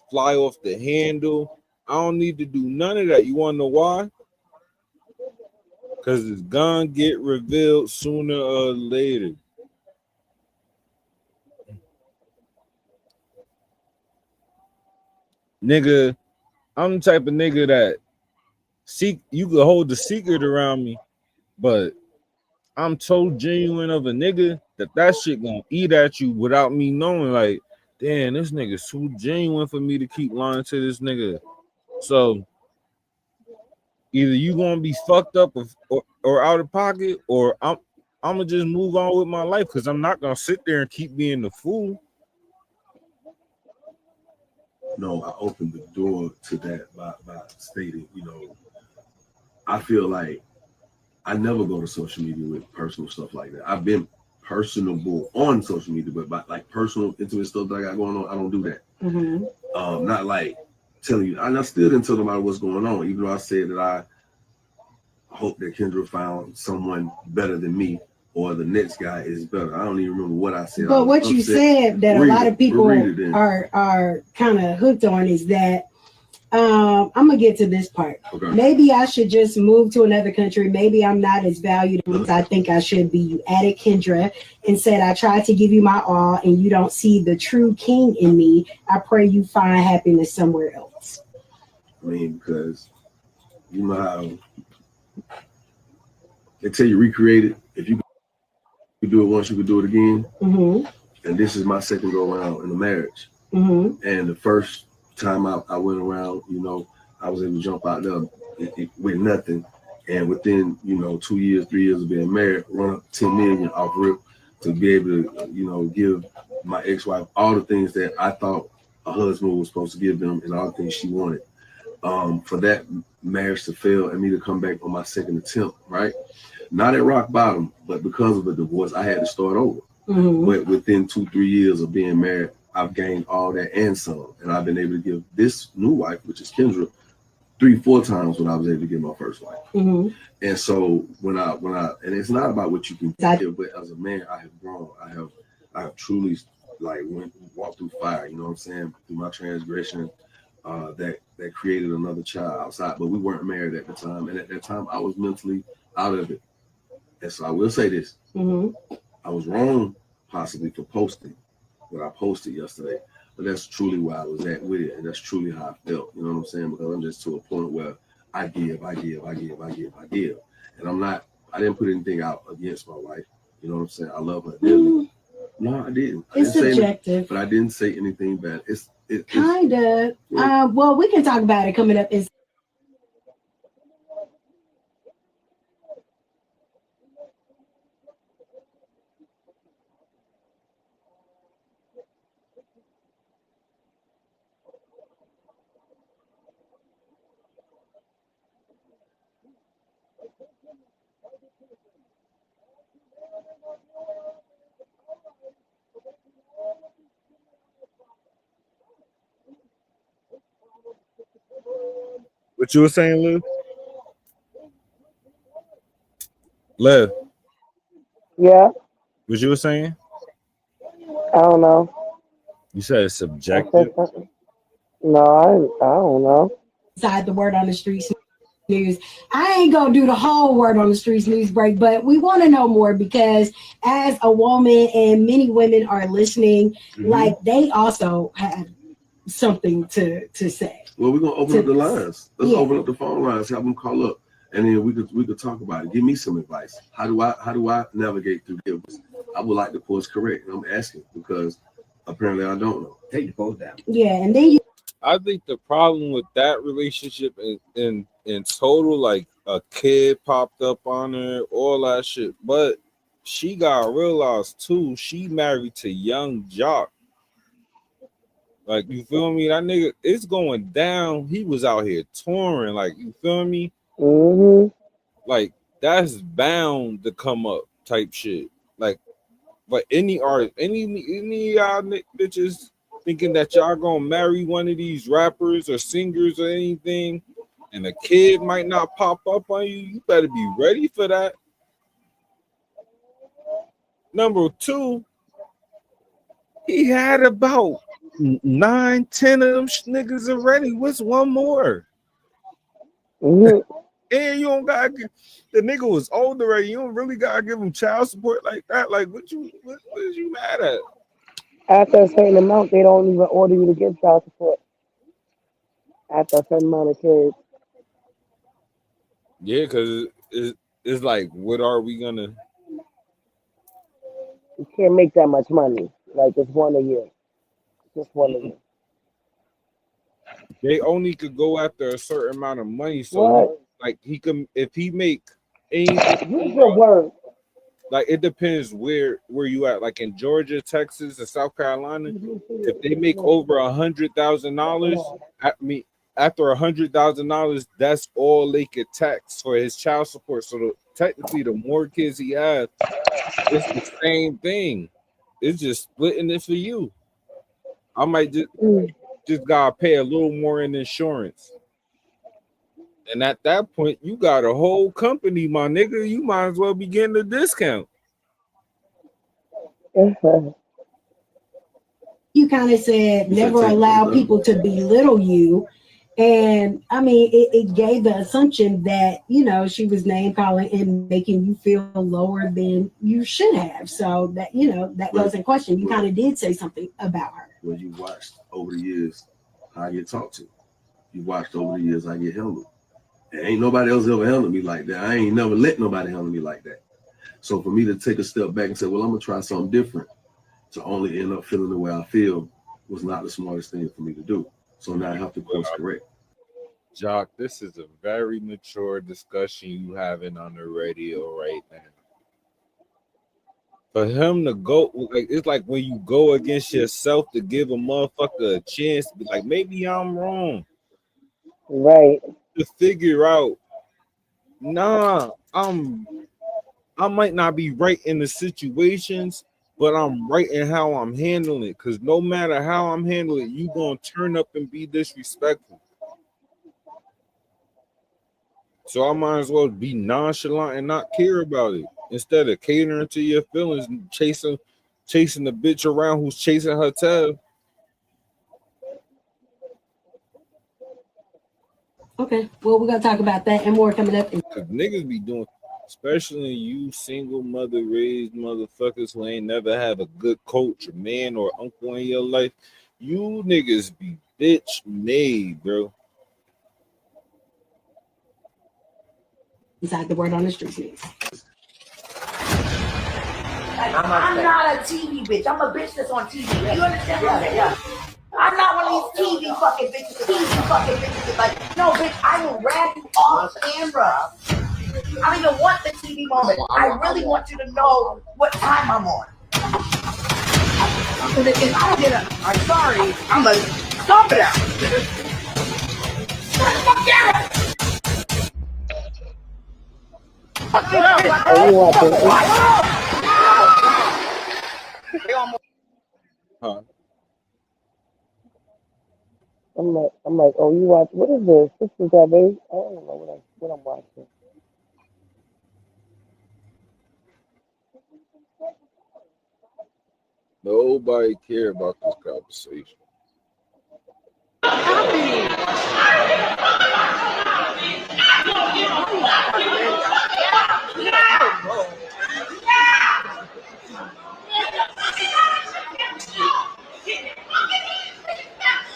fly off the handle. I don't need to do none of that. You want to know why? Because it's gonna get revealed sooner or later. Nigga, I'm the type of nigga that you could hold the secret around me, but I'm so genuine of a nigga that shit gonna eat at you without me knowing. Like, damn, this nigga's too genuine for me to keep lying to this nigga. So either you gonna be fucked up or out of pocket, or I'm gonna just move on with my life because I'm not gonna sit there and keep being the fool.
No, I opened the door to that by stating, I feel like I never go to social media with personal stuff like that. I've been personable on social media, but by like personal, intimate stuff that I got going on, I don't do that.
Mm-hmm.
Not like telling you. I still didn't tell nobody what's going on, even though I said that I hope that Kendra found someone better than me, or the next guy is better. I don't even remember what I said.
But what you said that a lot of people are kind of hooked on is that I'm gonna get to this part.
Okay.
Maybe I should just move to another country. Maybe I'm not as valued as I think I should be. You added Kendra and said, I tried to give you my all and you don't see the true king in me. I pray you find happiness somewhere else.
I mean, because you know how they tell you recreate it. If you could do it once, you could do it again.
Mm-hmm.
And this is my second go around in the marriage.
Mm-hmm.
And the first time I went around, I was able to jump out there with nothing. And within, 2 years, 3 years of being married, run up 10 million off rip to be able to, give my ex-wife all the things that I thought a husband was supposed to give them and all the things she wanted. For that marriage to fail and me to come back on my second attempt, right? Not at rock bottom, but because of the divorce, I had to start over.
Mm-hmm.
But within 2-3 years of being married, I've gained all that and some. And I've been able to give this new wife, which is Kendra, 3-4 times what I was able to give my first wife.
Mm-hmm.
And so when I and it's not about what you can give, but as a man, I have grown. I have truly walked through fire, you know what I'm saying? Through my transgression, that created another child outside. But we weren't married at the time. And at that time I was mentally out of it. And so I will say this.
Mm-hmm.
I was wrong possibly for posting what I posted yesterday, but that's truly where I was at with it, and that's truly how I felt. You know what I'm saying? Because I'm just to a point where I give, and I didn't put anything out against my wife. You know what I'm saying? I love her dearly. No, I didn't.
It's subjective,
but I didn't say anything bad. It's
kind of.
Yeah.
Well, we can talk about it coming up.
What you were saying, Lou? Lev,
Yeah,
what you were saying?
I don't know.
You said it's
I
subjective.
said something. No, I don't know.
Inside the word on the streets news. I ain't gonna do the whole word on the streets news break, but we want to know more because as a woman and many women are listening, like they also have something to say.
Well, we're gonna open up the lines. Let's open up the phone lines, have them call up, and then we could talk about it. Give me some advice. How do I navigate through this? I would like to course correct, and I'm asking because apparently I don't know.
Take the phone down.
Yeah, and then you.
I think the problem with that relationship in total, like a kid popped up on her, all that shit. But she got realized too, she married to Young Jock. Like, you feel me? That nigga, it's going down. He was out here touring. Like, you feel me?
Mm-hmm.
Like, that's bound to come up type shit. Like, but any artist, any y'all bitches thinking that y'all gonna marry one of these rappers or singers or anything, and a kid might not pop up on you, you better be ready for that. Number two, he had about 9, 10 of them niggas already. What's one more?
Mhm.
And you don't gotta give, the nigga was older already. You don't really gotta give him child support like that. Like what is you mad at?
After a certain amount, they don't even order you to give child support. After a certain amount of kids,
Yeah, because it's like, what are we gonna?
you can't make that much money. Like it's one a year, just one a year.
They only could go after a certain amount of money. So
What?
like he can, if he make anything,
Use your word.
like it depends where you at. Like in Georgia, Texas, and South Carolina, if they make over $100,000, I mean after $100,000, that's all they could tax for his child support. So technically, the more kids he has, it's the same thing. It's just splitting it for you. I might just gotta pay a little more in insurance. And at that point, you got a whole company, my nigga. You might as well be getting a discount.
You kind of said never allow people to belittle you. And I mean, it gave the assumption that, you know, she was name calling and making you feel lower than you should have. So that, you know, that goes in question. You kind of did say something about her.
Well, you watched over the years how I get talked to. You watched over the years how I get handled. And ain't nobody else ever handled me like that. I ain't never let nobody handle me like that. So for me to take a step back and say, well, I'm going to try something different to only end up feeling the way I feel was not the smartest thing for me to do. So now I have to course correct.
Jock, this is a very mature discussion you having on the radio right now. For him to go, like it's like when you go against yourself to give a motherfucker a chance to be like, maybe I'm wrong.
Right.
To figure out, nah, I might not be right in the situations, but I'm right in how I'm handling it. Because no matter how I'm handling it, you gonna turn up and be disrespectful. So I might as well be nonchalant and not care about it instead of catering to your feelings and chasing the bitch around who's chasing her tail.
Okay, well, we're gonna talk about that and more coming up.
Cause niggas be doing, especially you single mother raised motherfuckers who ain't never have a good coach or man or uncle in your life. You niggas be bitch made, bro.
Inside the word on the streets means. I'm not a TV bitch. I'm a bitch that's on TV. You understand what I'm saying? Yeah. I'm not one of these TV fucking bitches. That's like, no, bitch, I will rag you off camera. I don't even want the TV moment. I really want you to know what time I'm on. Because if I don't get I'm sorry, I'm going to stomp it out. Fuck yeah!
Huh?
I'm like, oh, you watch, what is this? This is that, baby? I don't know what I'm watching.
Nobody care about this conversation.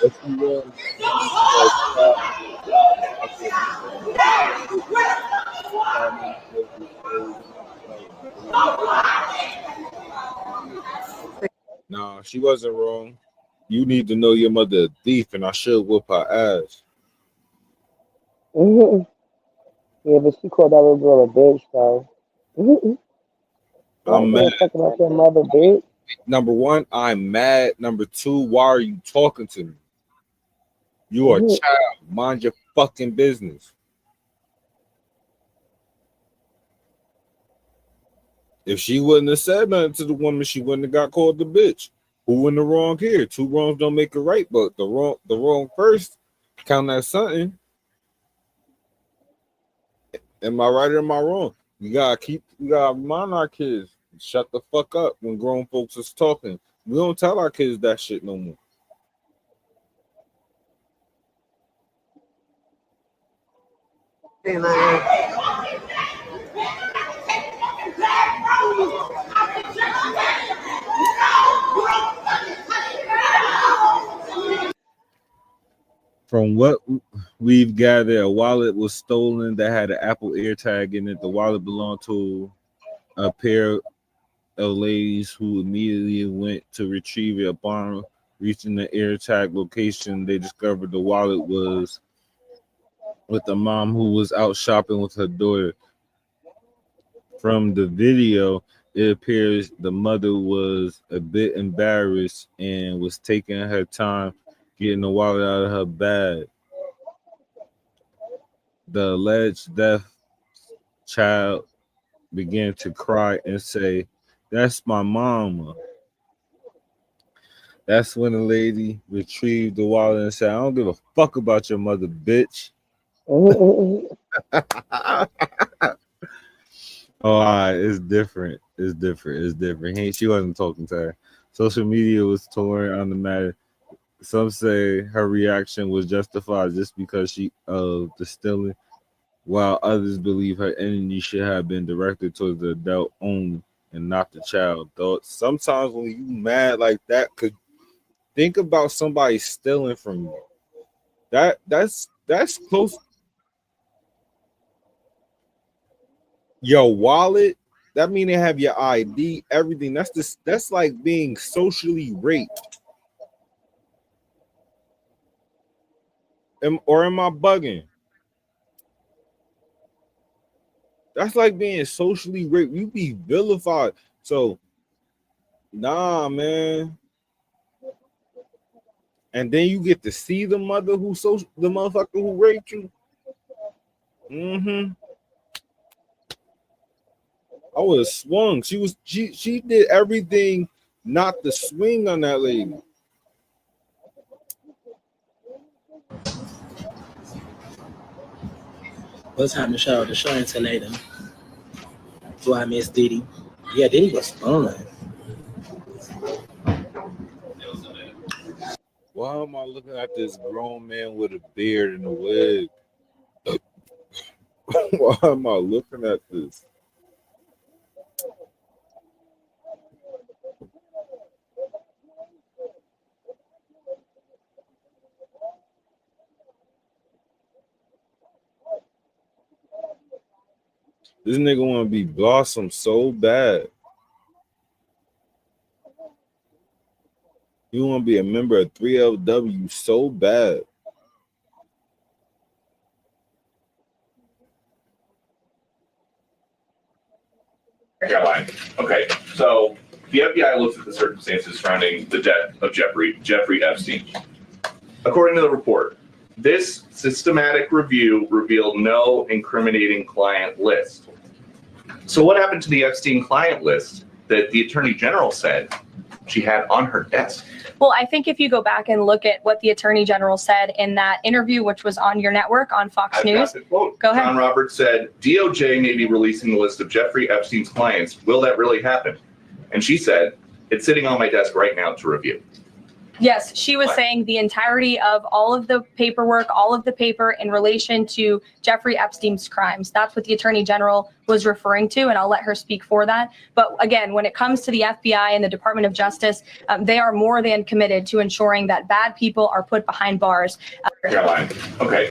If you want, nah, she wasn't wrong. You need to know your mother a thief, and I should whoop her ass.
Mm-hmm. Yeah, but she called that little girl a bitch, though. Mm-hmm.
I'm mad.
Talk about your mother, bitch.
Number one, I'm mad. Number two, why are you talking to me? You are a child. Mind your fucking business. If she wouldn't have said nothing to the woman, she wouldn't have got called the bitch. Who in the wrong here? Two wrongs don't make it right, but the wrong first count as something. Am I right or am I wrong? We gotta remind our kids, shut the fuck up when grown folks is talking. We don't tell our kids that shit no more. From what we've gathered, a wallet was stolen that had an Apple AirTag in it. The wallet belonged to a pair of ladies who immediately went to retrieve it. Upon reaching the AirTag location, they discovered the wallet was with a mom who was out shopping with her daughter. From the video, it appears the mother was a bit embarrassed and was taking her time getting the wallet out of her bag. The alleged deaf child began to cry and say, "That's my mama." That's when the lady retrieved the wallet and said, "I don't give a fuck about your mother, bitch." Oh, all right, it's different. It's different. She wasn't talking to her. Social media was torn on the matter. Some say her reaction was justified just because of the stealing, while others believe her energy should have been directed towards the adult only and not the child. Though sometimes when you mad like that, could think about somebody stealing from you. That's close. Your wallet, that mean they have your ID, everything. That's like being socially raped. Or am I bugging? That's like being socially raped. You be vilified. So, nah, man. And then you get to see the mother the motherfucker who raped you. I would have swung. She did everything not to swing on that lady.
What's happening, show? The show ain't tonight. Do I miss Diddy? Yeah, Diddy was fun.
Why am I looking at this grown man with a beard and a wig? Why am I looking at this? This nigga want to be Blossom so bad. You want to be a member of 3LW so bad.
Airline. Okay, so the FBI looks at the circumstances surrounding the death of Jeffrey Epstein. According to the report, this systematic review revealed no incriminating client list. So what happened to the Epstein client list that the Attorney General said she had on her desk?
Well, I think if you go back and look at what the Attorney General said in that interview, which was on your network on Fox News. Go ahead.
John Roberts said, DOJ may be releasing the list of Jeffrey Epstein's clients. Will that really happen? And she said, it's sitting on my desk right now to review.
Yes, she was saying the entirety of all of the paperwork, all of the paper in relation to Jeffrey Epstein's crimes. That's what the Attorney General was referring to, and I'll let her speak for that. But again, when it comes to the FBI and the Department of Justice, they are more than committed to ensuring that bad people are put behind bars.
Okay.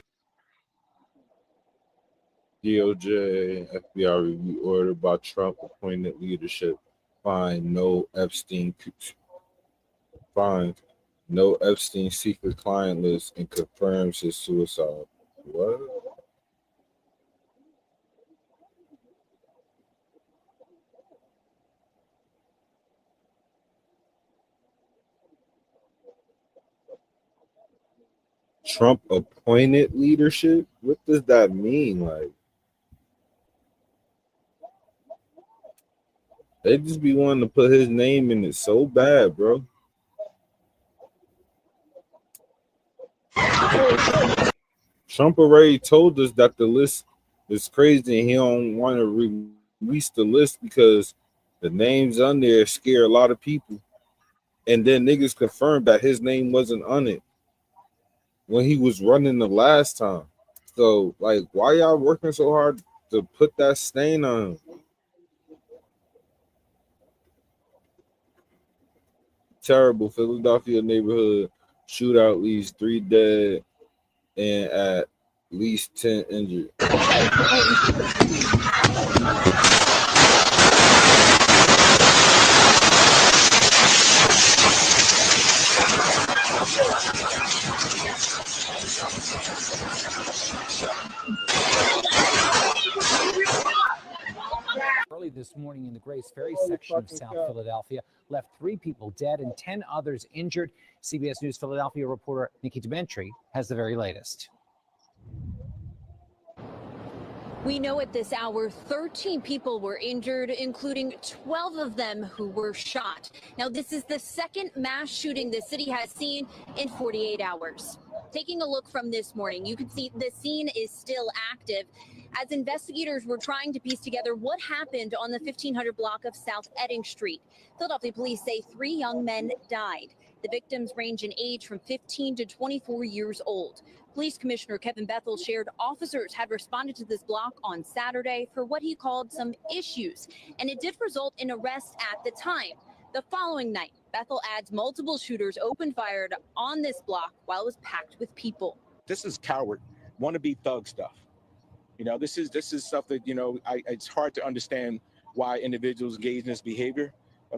DOJ, FBI review order by Trump appointed leadership. Find no Epstein secret client list and confirms his suicide. What? Trump appointed leadership? What does that mean? Like, they just be wanting to put his name in it so bad, bro. Trump already told us that the list is crazy and he don't want to release the list because the names on there scare a lot of people. And then niggas confirmed that his name wasn't on it when he was running the last time. So, like, why y'all working so hard to put that stain on him? Terrible. Philadelphia neighborhood shootout leaves 3 dead and at least 10 injured.
Early this morning in the Grace Ferry section of South Philadelphia left 3 people dead and 10 others injured. CBS News Philadelphia reporter Nikki Dementri has the very latest.
We know at this hour 13 people were injured, including 12 of them who were shot. Now, this is the second mass shooting the city has seen in 48 hours. Taking a look from this morning, you can see the scene is still active as investigators were trying to piece together what happened on the 1500 block of South Edding Street. Philadelphia police say 3 young men died. The victims range in age from 15 to 24 years old. Police Commissioner Kevin Bethel shared officers had responded to this block on Saturday for what he called some issues, and it did result in arrests at the time. The following night, Bethel adds multiple shooters opened fire on this block while it was packed with people.
This is coward, wannabe thug stuff. You know, this is stuff that, you know, it's hard to understand why individuals engage in this behavior.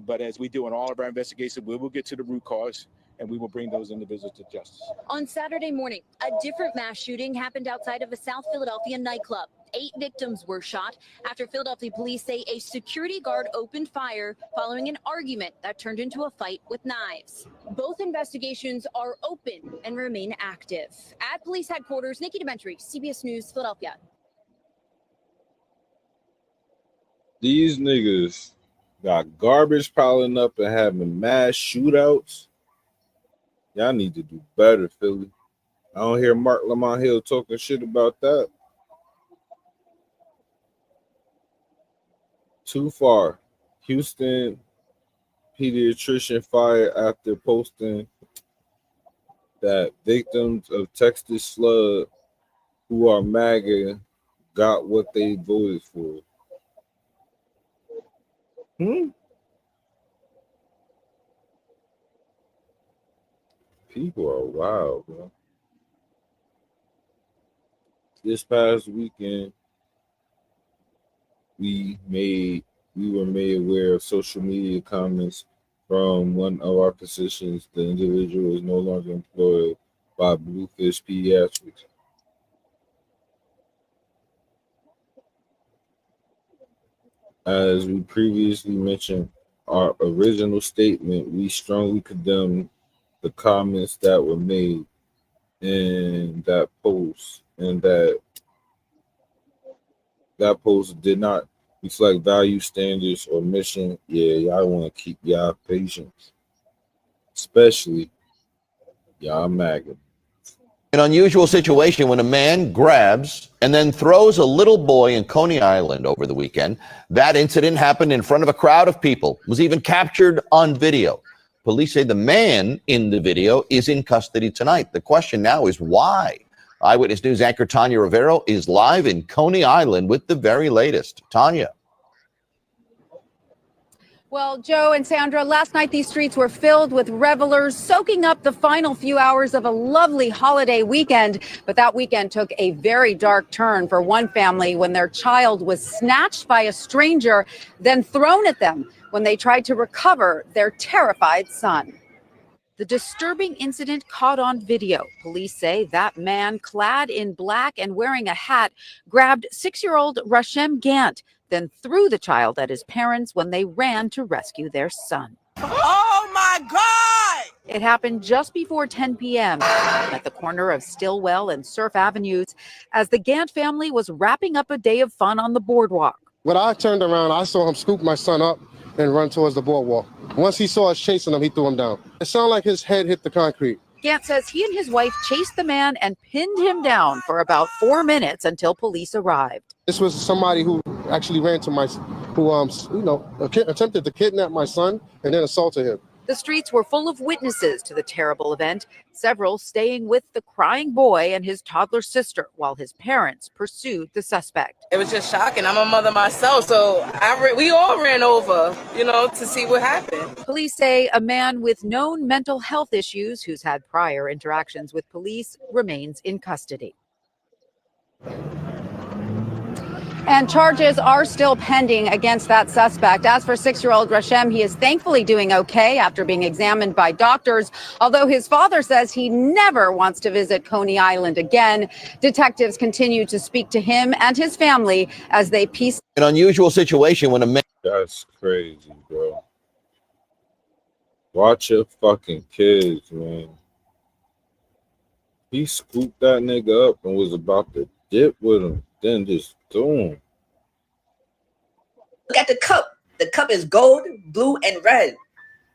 But as we do in all of our investigations, we will get to the root cause and we will bring those individuals to justice.
On Saturday morning, a different mass shooting happened outside of a South Philadelphia nightclub. 8 victims were shot after Philadelphia police say a security guard opened fire following an argument that turned into a fight with knives. Both investigations are open and remain active. At police headquarters, Nikki Dementri, CBS News, Philadelphia.
These niggas got garbage piling up and having mass shootouts. Y'all need to do better, Philly. I don't hear Mark Lamont Hill talking shit about that. Too far. Houston pediatrician fired after posting that victims of Texas flood who are MAGA got what they voted for. People are wild, bro. This past weekend, we were made aware of social media comments from one of our physicians. The individual is no longer employed by Bluefish Pediatrics. As we previously mentioned, our original statement, we strongly condemn the comments that were made in that post, and that post did not reflect value, standards, or mission. Yeah, y'all want to keep y'all patience, especially y'all MAGA.
An unusual situation when a man grabs and then throws a little boy in Coney Island over the weekend. That incident happened in front of a crowd of people, was even captured on video. Police say the man in the video is in custody tonight. The question now is why? Eyewitness News anchor Tanya Rivero is live in Coney Island with the very latest. Tanya.
Well, Joe and Sandra, last night these streets were filled with revelers soaking up the final few hours of a lovely holiday weekend. But that weekend took a very dark turn for one family when their child was snatched by a stranger, then thrown at them when they tried to recover their terrified son. The disturbing incident caught on video. Police say that man, clad in black and wearing a hat, grabbed 6-year-old Rashem Gant, then threw the child at his parents when they ran to rescue their son.
Oh my God!
It happened just before 10 p.m. at the corner of Stillwell and Surf Avenues as the Gant family was wrapping up a day of fun on the boardwalk.
When I turned around, I saw him scoop my son up and run towards the boardwalk. Once he saw us chasing him, he threw him down. It sounded like his head hit the concrete.
Gant says he and his wife chased the man and pinned him down for about 4 minutes until police arrived.
This was somebody who actually ran to attempted to kidnap my son and then assaulted him.
The streets were full of witnesses to the terrible event, several staying with the crying boy and his toddler sister while his parents pursued the suspect.
It was just shocking. I'm a mother myself, so we all ran over, to see what happened.
Police say a man with known mental health issues who's had prior interactions with police remains in custody. And charges are still pending against that suspect. As for 6-year-old Rashem, he is thankfully doing okay after being examined by doctors, although his father says he never wants to visit Coney Island again. Detectives continue to speak to him and his family as they piece
an unusual situation when a man...
That's crazy, bro. Watch your fucking kids, man. He scooped that nigga up and was about to dip with him, then just threw him.
Look at the cup. The cup is gold, blue, and red.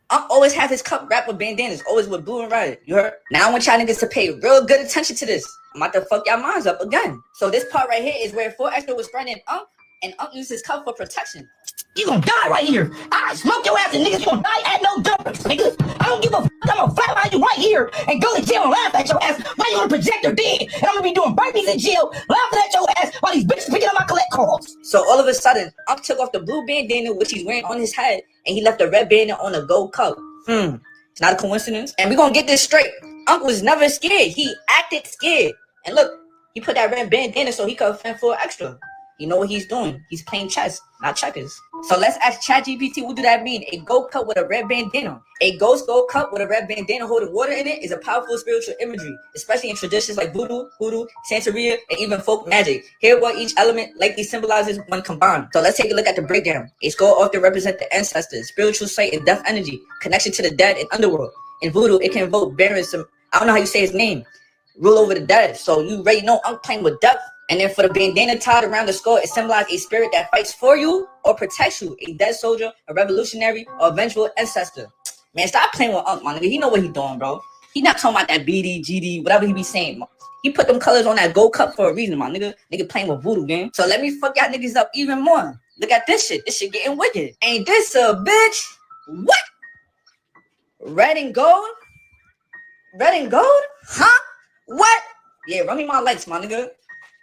I always have his cup wrapped with bandanas, always with blue and red. You heard? Now I want y'all niggas to pay real good attention to this. I'm about to fuck y'all minds up again. So this part right here is where 4 Extra was threatening Unc, and Unc used his cup for protection. You gonna die right here. I smoke your ass and niggas gonna die at no dumps, nigga. I don't give a fuck. I'm gonna flatline you right here and go to jail and laugh at your ass while you on a projector dead. And I'm gonna be doing burpees in jail, laughing at your ass while these bitches picking up my collect calls. So all of a sudden, Unc took off the blue bandana which he's wearing on his head, and he left the red bandana on a gold cup. It's not a coincidence. And we're gonna get this straight. Unc was never scared. He acted scared. And look, he put that red bandana so he could fend for extra. You know what he's doing. He's playing chess, not checkers. So let's ask ChatGPT, what do that mean? A gold cup with a red bandana. A ghost gold cup with a red bandana holding water in it is a powerful spiritual imagery, especially in traditions like voodoo, hoodoo, Santeria, and even folk magic. Here what each element likely symbolizes when combined. So let's take a look at the breakdown. A skull often represents the ancestors, spiritual sight and death energy, connection to the dead and underworld. In voodoo, it can invoke Baron's, I don't know how you say his name, rule over the dead. So you already know I'm playing with death. And then for the bandana tied around the skull, it symbolizes a spirit that fights for you or protects you, a dead soldier, a revolutionary, or vengeful ancestor. Man, stop playing with Unc, my nigga. He know what he doing, bro. He not talking about that BD, GD, whatever he be saying. He put them colors on that gold cup for a reason, my nigga. Nigga playing with voodoo, gang. So let me fuck y'all niggas up even more. Look at this shit. This shit getting wicked. Ain't this a bitch? What? Red and gold? Red and gold? Huh? What? Yeah, run me my lights, my nigga.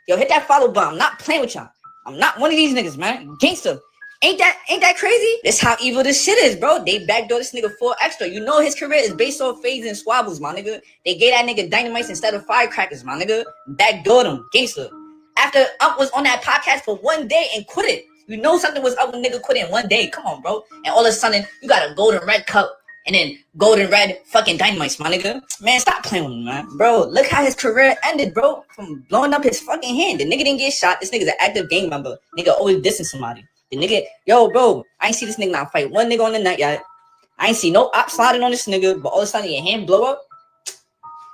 Yo, hit that follow button. I'm not playing with y'all. I'm not one of these niggas, man. Gangster. Ain't that crazy? That's how evil this shit is, bro. They backdoor this nigga 4 Extra. You know his career is based off fades and squabbles, my nigga. They gave that nigga dynamites instead of firecrackers, my nigga. Backdoored him. Gangster. After Unc was on that podcast for 1 day and quit it. You know something was up when nigga quit in 1 day. Come on, bro. And all of a sudden, you got a golden red cup. And then golden red fucking dynamites, my nigga. Man, stop playing with me, man. Bro, look how his career ended, bro. From blowing up his fucking hand. The nigga didn't get shot. This nigga's an active gang member. Nigga always dissing somebody. The nigga, yo, bro, I ain't see this nigga not fight one nigga on the night yet. I ain't see no op sliding on this nigga, but all of a sudden your hand blow up.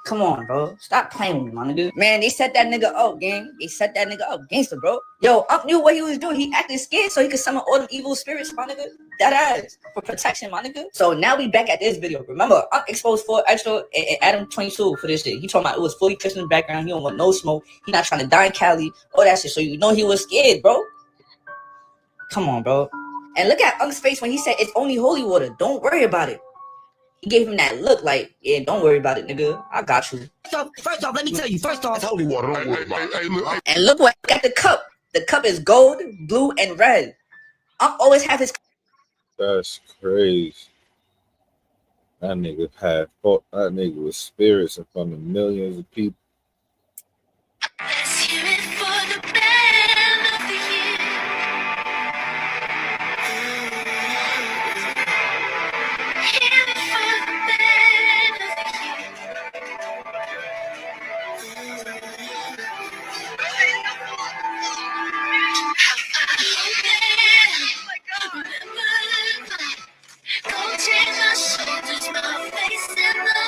Come on, bro. Stop playing with me, my nigga. Man, they set that nigga up, gang. They set that nigga up. Gangster, bro. Yo, Unc knew what he was doing. He acted scared so he could summon all them evil spirits, my nigga. That ass. For protection, my nigga. So now we back at this video. Remember, Unc exposed 4 Extra and Adam 22 for this shit. He talking about it was fully Christian background. He don't want no smoke. He not trying to die in Cali. All that shit. So you know he was scared, bro. Come on, bro. And look at Unc's face when he said it's only holy water. Don't worry about it. He gave him that look like, yeah, don't worry about it, nigga. I got you. So first off, let me tell you. First off, it's holy water. Don't worry about it. And look what got the cup. The cup is gold, blue, and red. Unc always have his.
That's crazy. That nigga had fought. That nigga was spirits in front of millions of people.
Let's hear it for the band of the year. Hear it for the band of the Don't change my shoulders, my face in the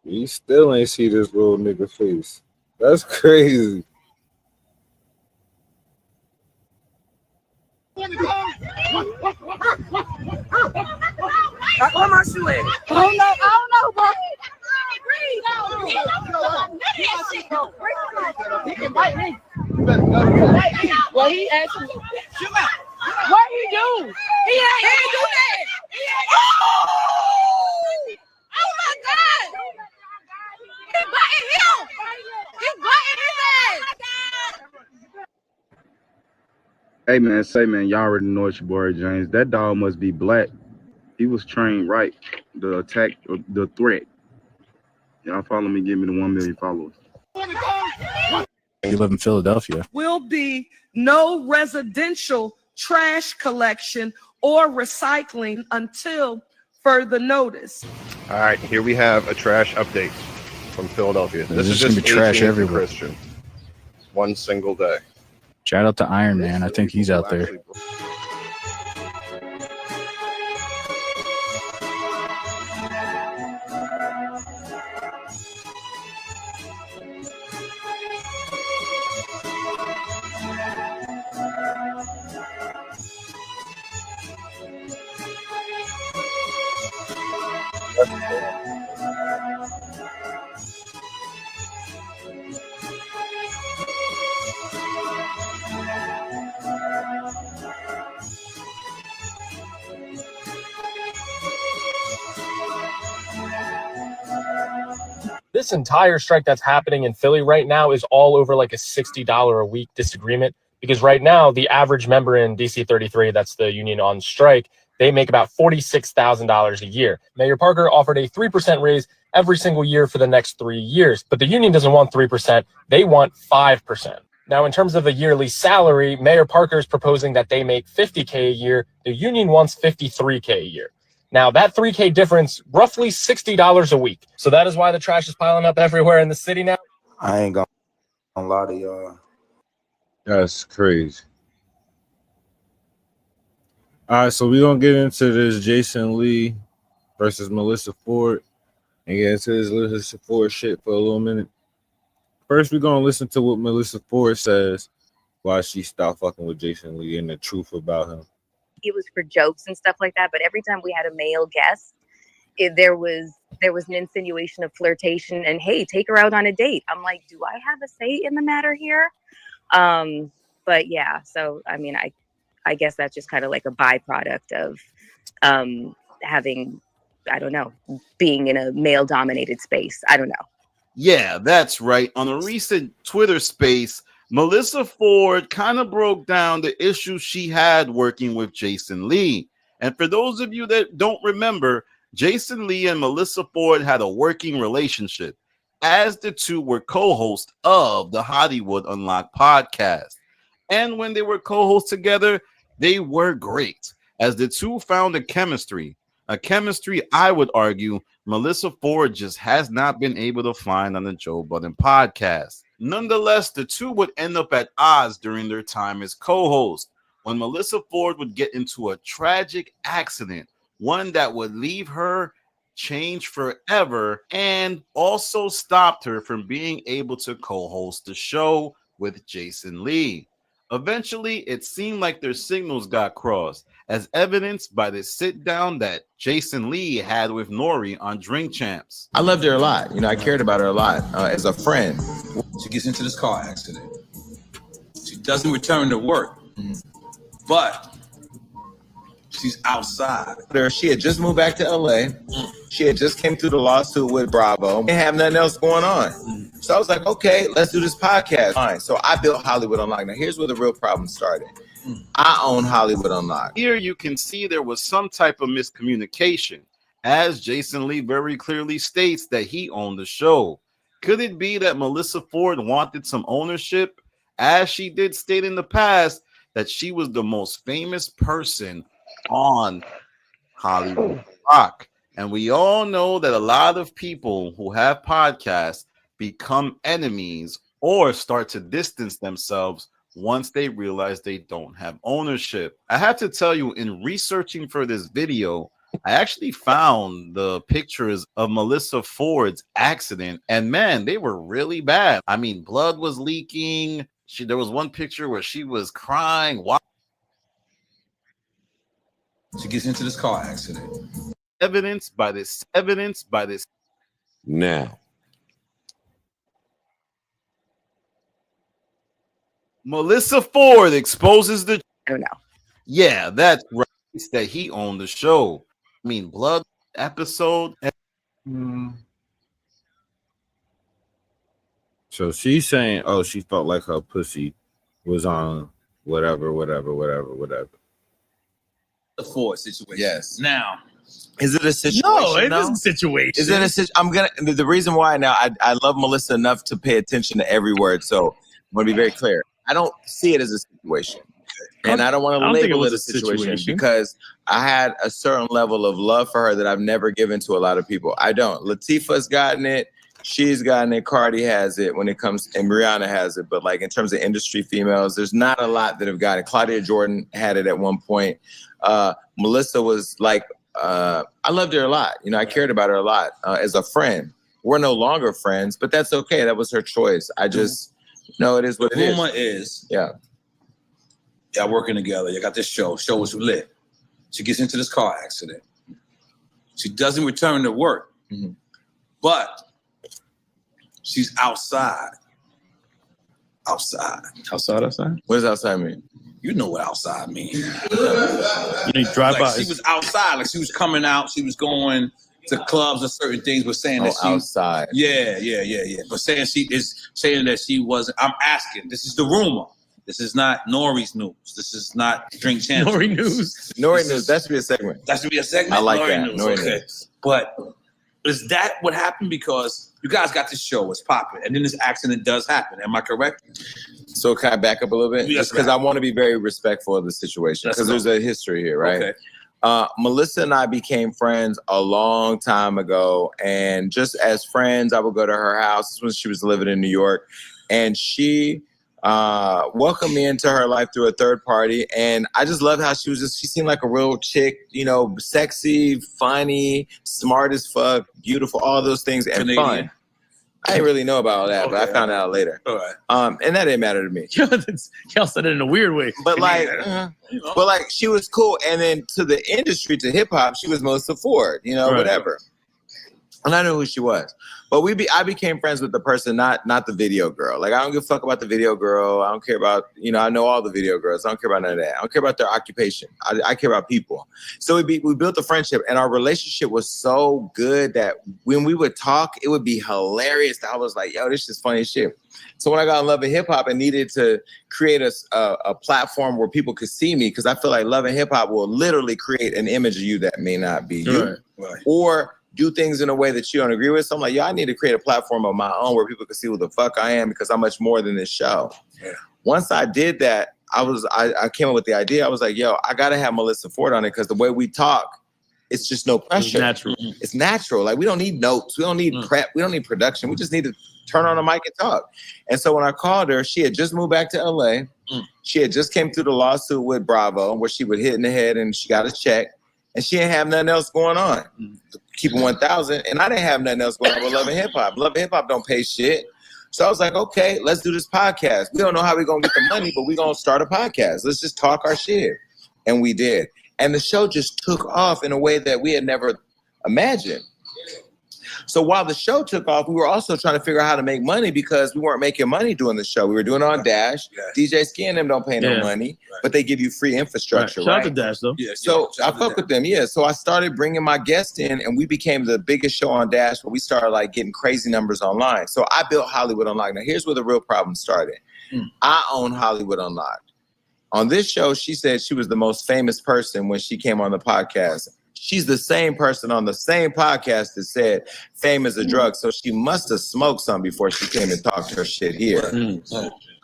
You still ain't see this little nigga face. That's crazy.
Where my shoe at?
I don't know, bro. He can bite me. Well, he actually. What he do? He ain't do that. Oh my God! He biting him. He biting his ass.
Hey man, y'all already know it's your boy James. That dog must be black. He was trained right. The attack, the threat. Y'all follow me, give me the 1 million followers.
You live in Philadelphia.
Will be no residential trash collection or recycling until further notice.
All right, here we have a trash update from Philadelphia.
There's
This is
gonna
just
be trash
18th and
everywhere.
Christian. One single day.
Shout out to Iron Man. I think he's out there.
This entire strike that's happening in Philly right now is all over like a $60 a week disagreement, because right now the average member in DC 33, that's the union on strike, they make about $46,000 a year. Mayor Parker offered a 3% raise every single year for the next 3 years, but the union doesn't want 3%, they want 5%. Now, in terms of a yearly salary, Mayor Parker is proposing that they make $50K a year. The union wants $53K a year. Now, that $3K difference, roughly $60 a week. So that is why the trash is piling up everywhere in the city now.
I ain't gonna lie to y'all.
That's crazy. All right, so we're going to get into this Jason Lee versus Melissa Ford and get into this Melissa Ford shit for a little minute. First, we're going to listen to what Melissa Ford says why she stopped fucking with Jason Lee and the truth about him.
It was for jokes and stuff like that, but every time we had a male guest, there was an insinuation of flirtation and, hey, take her out on a date. I'm like, do I have a say in the matter here? But yeah, so I mean, I guess that's just kind of like a byproduct of having, I don't know, being in a male dominated space. I don't know.
Yeah, that's right. On a recent Twitter space, Melissa Ford kind of broke down the issues she had working with Jason Lee. And for those of you that don't remember, Jason Lee and Melissa Ford had a working relationship as the two were co-hosts of the Hollywood Unlocked podcast. And when they were co-hosts together, they were great, as the two found a chemistry I would argue Melissa Ford just has not been able to find on the Joe Budden podcast. Nonetheless, the two would end up at odds during their time as co-hosts, when Melissa Ford would get into a tragic accident, one that would leave her changed forever and also stopped her from being able to co-host the show with Jason Lee. Eventually, it seemed like their signals got crossed, as evidenced by the sit-down that Jason Lee had with Nori on Drink Champs.
I loved her a lot. You know, I cared about her a lot as a friend. She gets into this car accident. She doesn't return to work, but she's outside. She had just moved back to LA. She had just came through the lawsuit with Bravo. Didn't have nothing else going on. So I was like, okay, let's do this podcast. Fine. So I built Hollywood Unlocked. Now here's where the real problem started. I own Hollywood Unlocked.
Here you can see there was some type of miscommunication, as Jason Lee very clearly states that he owned the show. Could it be that Melissa Ford wanted some ownership, as she did state in the past that she was the most famous person on Hollywood Rock? And we all know that a lot of people who have podcasts become enemies or start to distance themselves once they realize they don't have ownership. I have to tell you, in researching for this video, I actually found the pictures of Melissa Ford's accident, and man, they were really bad. I mean, blood was leaking. There was one picture where she was crying. Wow.
She gets into this car accident.
Evidence by this.
Now,
Melissa Ford exposes the.
Oh no.
Yeah, that's right. That he owned the show. I mean, blood episode.
So she's saying, oh, she felt like her pussy was on whatever.
The Ford situation.
Yes.
Now,
is it a situation?
no, it
though?
isn't a situation.
Is it a situation? I'm gonna. The reason why now I love Melissa enough to pay attention to every word. So I'm gonna be very clear. I don't see it as a situation, and I don't want to label it a situation because I had a certain level of love for her that I've never given to a lot of people. I don't. Latifah's gotten it. She's gotten it. Cardi has it when it comes, and Rihanna has it. But like in terms of industry females, there's not a lot that have gotten it. Claudia Jordan had it at one point. Melissa was like, I loved her a lot. You know, I cared about her a lot as a friend. We're no longer friends, but that's okay. That was her choice. I just know it is what it is.
Rumor is,
Yeah.
y'all working together. You got this show. Show was lit. She gets into this car accident. She doesn't return to work, but she's outside. Outside.
Outside?
What does outside mean?
You know what outside means.
You drive
Like
by.
she was outside. Like she was coming out. She was going to clubs or certain things, but saying that she
outside.
Yeah. But saying that she wasn't. I'm asking. This is the rumor. This is not Nori's news. This is not Drink Champs.
Nori news.
Nori news. That should be a segment.
That should be a segment.
I like
Nori
that.
News.
Nori
Okay.
news.
But is that what happened? Because you guys got this show, it's popping, and then this accident does happen. Am I correct?
So can I back up a little bit?
Yes,
Just because I want to be very respectful of the situation, because there's a history here, right?
Okay.
Melissa and I became friends a long time ago, and just as friends, I would go to her house. This was when she was living in New York, and she welcomed me into her life through a third party, and I just loved how she seemed like a real chick, you know, sexy, funny, smart as fuck, beautiful, all those things, and
Canadian.
fun. I didn't really know about all that, but I found out later.
All right.
And that didn't matter to me.
Y'all said it in a weird way.
But like, she was cool. And then to the industry, to hip hop, she was Melissa Ford, you know, whatever. And I knew who she was. But I became friends with the person, not the video girl. Like, I don't give a fuck about the video girl. I don't care about, you know, I know all the video girls. I don't care about none of that. I don't care about their occupation. I care about people. So we built a friendship, and our relationship was so good that when we would talk, it would be hilarious. I was like, yo, this is funny as shit. So when I got in Love and Hip Hop and needed to create a platform where people could see me, because I feel like Love and Hip Hop will literally create an image of you that may not be you.
Right.
Or do things in a way that you don't agree with. So I'm like, I need to create a platform of my own where people can see who the fuck I am, because I'm much more than this show.
Yeah.
Once I did that, I came up with the idea. I was like, yo, I gotta have Melissa Ford on it, because the way we talk, it's just no pressure. It's natural. Like, we don't need notes. We don't need prep. We don't need production. We just need to turn on the mic and talk. And so when I called her, she had just moved back to LA. She had just came through the lawsuit with Bravo, where she would hit in the head and she got a check. And she didn't have nothing else going on. Keep it 1,000. And I didn't have nothing else going on with Love and Hip Hop. Love and Hip Hop don't pay shit. So I was like, okay, let's do this podcast. We don't know how we're going to get the money, but we're going to start a podcast. Let's just talk our shit. And we did. And the show just took off in a way that we had never imagined. So while the show took off, we were also trying to figure out how to make money, because we weren't making money doing the show. We were doing it on Dash. DJ Ski and them don't pay no money, but they give you free infrastructure.
Shout out to Dash, though.
So I fuck with them, So I started bringing my guests in, and we became the biggest show on Dash, where we started like getting crazy numbers online. So I built Hollywood Unlocked. Now here's where the real problem started. I own Hollywood Unlocked. On this show, she said she was the most famous person when she came on the podcast. She's the same person on the same podcast that said fame is a drug. So she must have smoked some before she came and talked her shit here.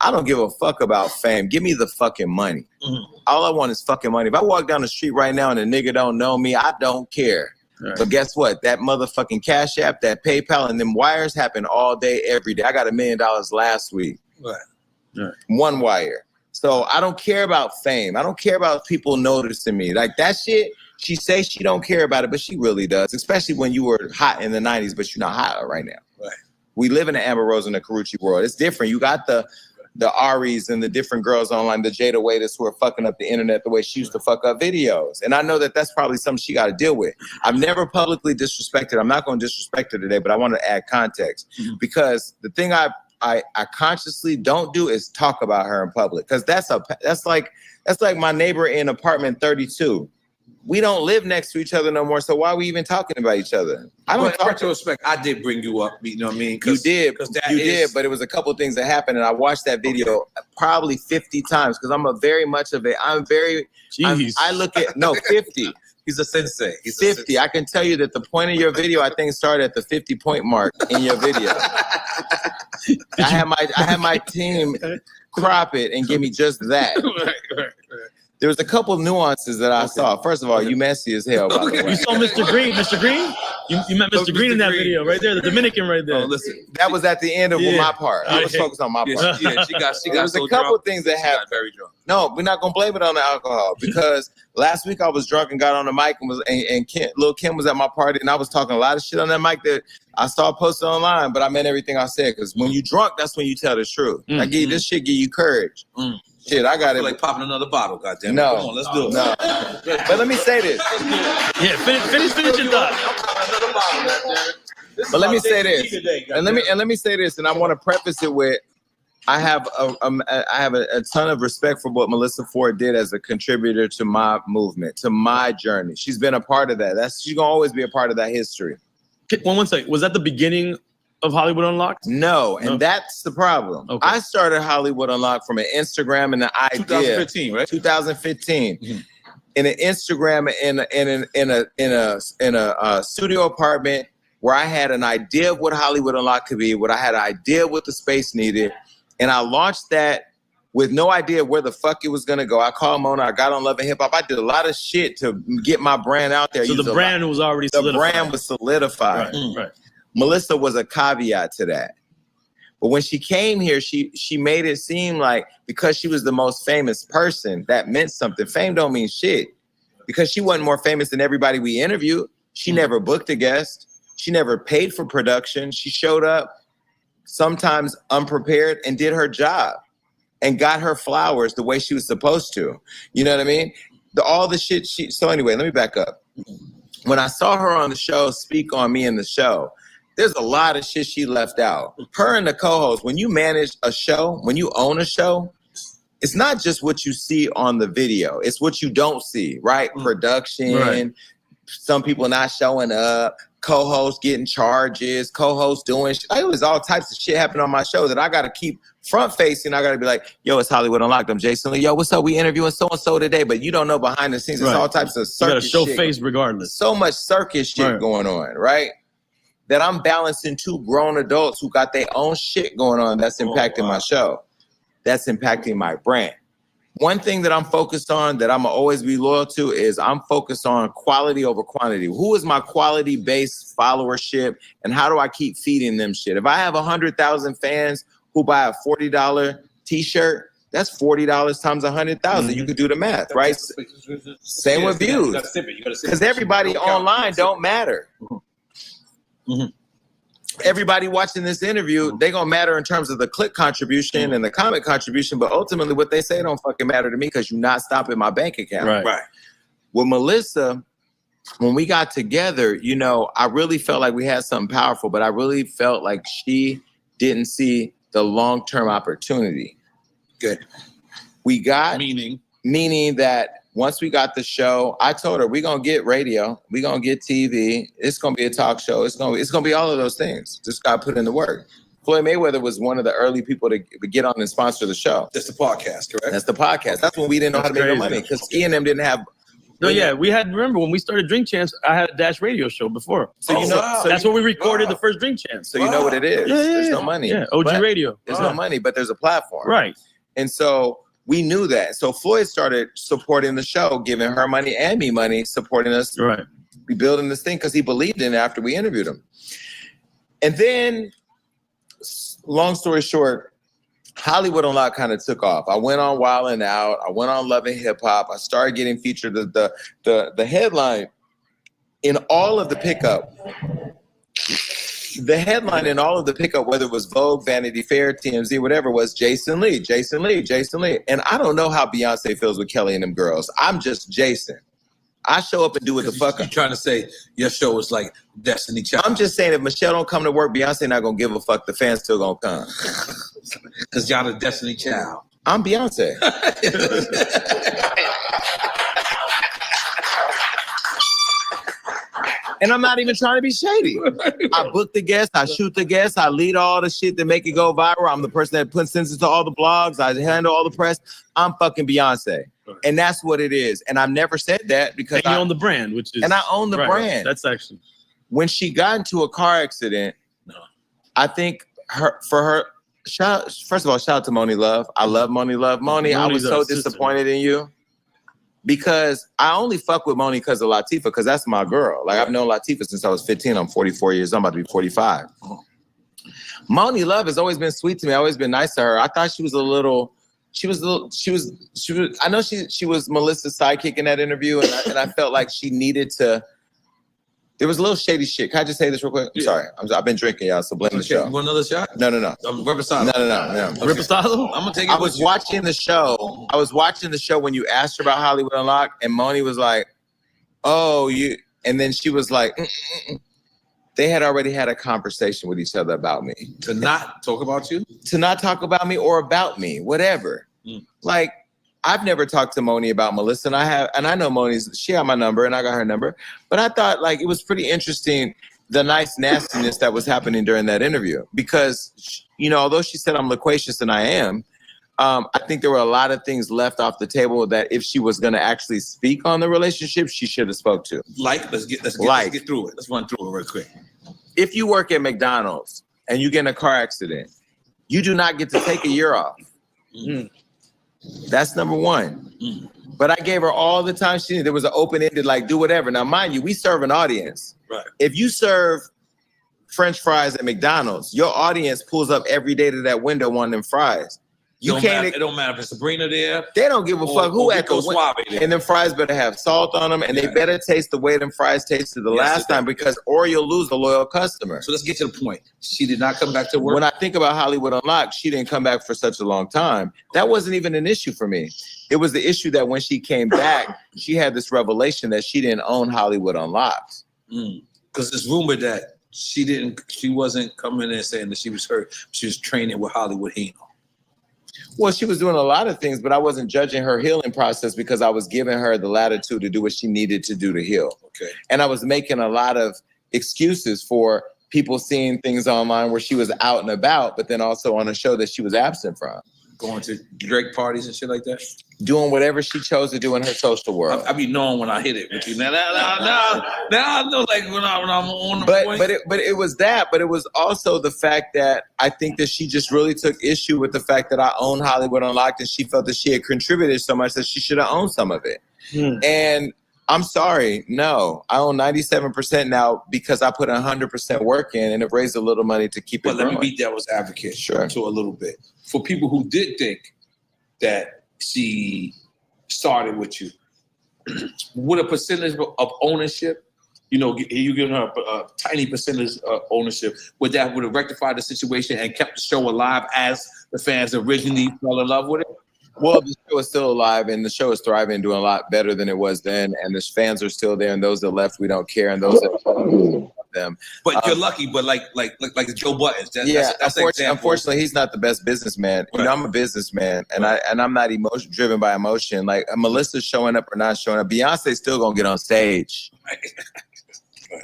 I don't give a fuck about fame. Give me the fucking money. All I want is fucking money. If I walk down the street right now and a nigga don't know me, I don't care. But guess what? That motherfucking Cash App, that PayPal, and them wires happen all day, every day. I got $1 million last week. One wire. So I don't care about fame. I don't care about people noticing me. Like, that shit, She says she don't care about it, but she really does, especially when you were hot in the 90s, but you're not hot right now.
Right.
We live in the Amber Rose and the Karuchi world. It's different. You got the Aries and the different girls online, the Jada Waiters who are fucking up the internet the way she used to fuck up videos. And I know that that's probably something she got to deal with. I've never publicly disrespected. I'm not going to disrespect her today, but I want to add context because the thing I consciously don't do is talk about her in public because that's like my neighbor in apartment 32. We don't live next to each other no more, so why are we even talking about each other? I don't talk.
In retrospect, I did bring you up. You know what I mean?
You did, but it was a couple of things that happened, and I watched that video probably 50 times because I'm I look at 50.
He's a sensei. He's
50. I can tell you that the point of your video, I think, started at the 50-point mark in your video. I had my team crop it and give me just that. Right. There was a couple of nuances that I saw. First of all, you messy as hell, by the way.
You saw Mr. Green. Mr. Green? You met Mr. Green in that video right there, the Dominican right there.
Oh, listen, that was at the end of my part. I was focused on my part.
Yeah, she got
There was a couple of things that happened.
Very drunk.
No, we're not gonna blame it on the alcohol because last week I was drunk and got on the mic and Lil Kim was at my party and I was talking a lot of shit on that mic that I saw posted online, but I meant everything I said because when you drunk, that's when you tell the truth. I give you this shit, give you courage. Shit, I got it.
Like popping another bottle, goddamn.
No,
come on, let's do it.
No, but let me say this.
Yeah, finish your thought.
But let me say this, and let me say this, and I want to preface it with, I have a ton of respect for what Melissa Ford did as a contributor to my movement, to my journey. She's been a part of that. She's gonna always be a part of that history.
One second. Was that the beginning of Hollywood Unlocked?
No, and that's the problem. Okay. I started Hollywood Unlocked from an Instagram and the idea.
2015, right?
2015. In an Instagram in a studio apartment where I had an idea of what Hollywood Unlocked could be, what I had an idea of what the space needed, and I launched that with no idea where the fuck it was gonna go. I called Mona, I got on Love and Hip Hop. I did a lot of shit to get my brand out there.
So the brand was already solidified.
The brand was solidified.
Right.
Melissa was a caveat to that. But when she came here, she made it seem like because she was the most famous person, that meant something. Fame don't mean shit. Because she wasn't more famous than everybody we interviewed. She never booked a guest. She never paid for production. She showed up sometimes unprepared and did her job and got her flowers the way she was supposed to. You know what I mean? All the shit so anyway, let me back up. When I saw her on the show speak on me in the show, there's a lot of shit she left out. Her and the co-host, when you manage a show, when you own a show, it's not just what you see on the video. It's what you don't see, right? Production, some people not showing up, co-hosts getting charges, co-hosts doing shit. Like, it was all types of shit happening on my show that I got to keep front-facing. I got to be like, yo, it's Hollywood Unlocked. I'm Jason Lee. Yo, what's up? We interviewing so-and-so today, but you don't know behind the scenes. It's all types of circus shit.
You got to show face regardless.
So much circus shit going on, right? That I'm balancing two grown adults who got their own shit going on that's impacting my show. That's impacting my brand. One thing that I'm focused on that I'm gonna always be loyal to is I'm focused on quality over quantity. Who is my quality-based followership and how do I keep feeding them shit? If I have 100,000 fans who buy a $40 t-shirt, that's $40 times 100,000. You could do the math, right? Same with views. Because everybody online don't matter. Everybody watching this interview, they gonna matter in terms of the click contribution and the comment contribution, but ultimately what they say don't fucking matter to me because you're not stopping my bank account.
Right.
With Melissa, when we got together, you know, I really felt like we had something powerful, but I really felt like she didn't see the long-term opportunity.
Good.
We got
meaning
that once we got the show, I told her, we're going to get radio. We're going to get TV. It's going to be a talk show. It's going to be all of those things. Just got to put in the work. Floyd Mayweather was one of the early people to get on and sponsor the show.
That's the podcast, correct?
That's the podcast. That's when we didn't know how to make no money because E and them didn't have.
No, yeah, we had. Remember when we started Drink Champs? I had a Dash radio show before.
So you know,
that's where we recorded the first Drink Champs.
So you know what it is. There's no money.
Yeah, OG radio.
There's no money, but there's a platform.
Right.
And so we knew that. So Floyd started supporting the show, giving her money and me money, supporting us.
Right.
We building this thing because he believed in it after we interviewed him. And then, long story short, Hollywood Unlocked kind of took off. I went on Wild 'N Out. I went on Love and Hip Hop. I started getting featured. The headline in all of the pickup. The headline in all of the pickup, whether it was Vogue, Vanity Fair, TMZ, whatever, was Jason Lee, Jason Lee, Jason Lee. And I don't know how Beyonce feels with Kelly and them girls. I'm just Jason. I show up and do what the fuck.
You're trying to say your show is like Destiny Child.
I'm just saying if Michelle don't come to work, Beyonce not gonna give a fuck. The fans still gonna come.
Because y'all the Destiny Child.
I'm Beyonce. And I'm not even trying to be shady. I book the guests, I shoot the guests, I lead all the shit that make it go viral. I'm the person that puts sentences to all the blogs, I handle all the press. I'm fucking Beyonce. And that's what it is. And I've never said that because
I own the brand, which is
and I own the brand.
That's actually
when she got into a car accident, I think first of all, shout out to Moni Love. I love Moni Love. Moni, I was so disappointed in you. Because I only fuck with Moni because of Latifah, because that's my girl. Like I've known Latifah since I was 15. I'm 44 years old. I'm about to be 45. Moni Love has always been sweet to me. I've always been nice to her. I thought she was I know she was Melissa's sidekick in that interview, and I felt like she needed to. There was a little shady shit. Can I just say this real quick? I'm sorry. I've been drinking, y'all, so blame the show.
You want another shot?
No.
Reposado.
No.
Reposado? I'm gonna take it.
I was watching the show. I was watching the show when you asked her about Hollywood Unlocked, and Moni was like, "Oh, you," and then she was like, They had already had a conversation with each other about me.
To not talk about you?
To not talk about me or about me, whatever. Like, I've never talked to Moni about Melissa, and I know she had my number and I got her number, but I thought like it was pretty interesting, the nice nastiness that was happening during that interview, because, you know, although she said I'm loquacious and I am, I think there were a lot of things left off the table that if she was going to actually speak on the relationship, she should have spoke to.
Let's get through it. Let's run through it real quick.
If you work at McDonald's and you get in a car accident, you do not get to take a year off. That's number one. But I gave her all the time she needed. There was an open-ended, like, do whatever. Now, mind you, we serve an audience.
Right.
If you serve French fries at McDonald's, your audience pulls up every day to that window wanting them fries.
It don't matter if it's Sabrina there.
They don't give a fuck who at the window. And them fries better have salt on them, and they better taste the way them fries tasted the last time, because or you'll lose a loyal customer.
So let's get to the point. She did not come back to work.
When I think about Hollywood Unlocked, she didn't come back for such a long time. That wasn't even an issue for me. It was the issue that when she came back, she had this revelation that she didn't own Hollywood Unlocked.
Because it's rumored that she wasn't coming in saying that she was hurt. She was training with Hollywood Hino.
Well, she was doing a lot of things, but I wasn't judging her healing process because I was giving her the latitude to do what she needed to do to heal.
Okay.
And I was making a lot of excuses for people seeing things online where she was out and about, but then also on a show that she was absent from.
Going to Drake parties and shit like that?
Doing whatever she chose to do in her social world.
I be knowing when I hit it with you. Now I know, like when I'm on the point.
But it was that. But it was also the fact that I think that she just really took issue with the fact that I own Hollywood Unlocked, and she felt that she had contributed so much that she should have owned some of it. And I'm sorry, no, I own 97% now because I put 100% work in, and it raised a little money to keep it going.
But let me be devil's advocate to a little bit. For people who did think that she started with you, with a percentage of ownership, you know, you giving her a tiny percentage of ownership, would have rectified the situation and kept the show alive as the fans originally fell in love with it?
Well, the show is still alive, and the show is thriving, doing a lot better than it was then. And the fans are still there, and those that left, we don't care, and those that love them.
But you're lucky. But like Joe Buttons, that's
unfortunately, he's not the best businessman. Right. You know, I'm a businessman, and I'm not driven by emotion. Like Melissa's showing up or not showing up, Beyonce's still gonna get on stage.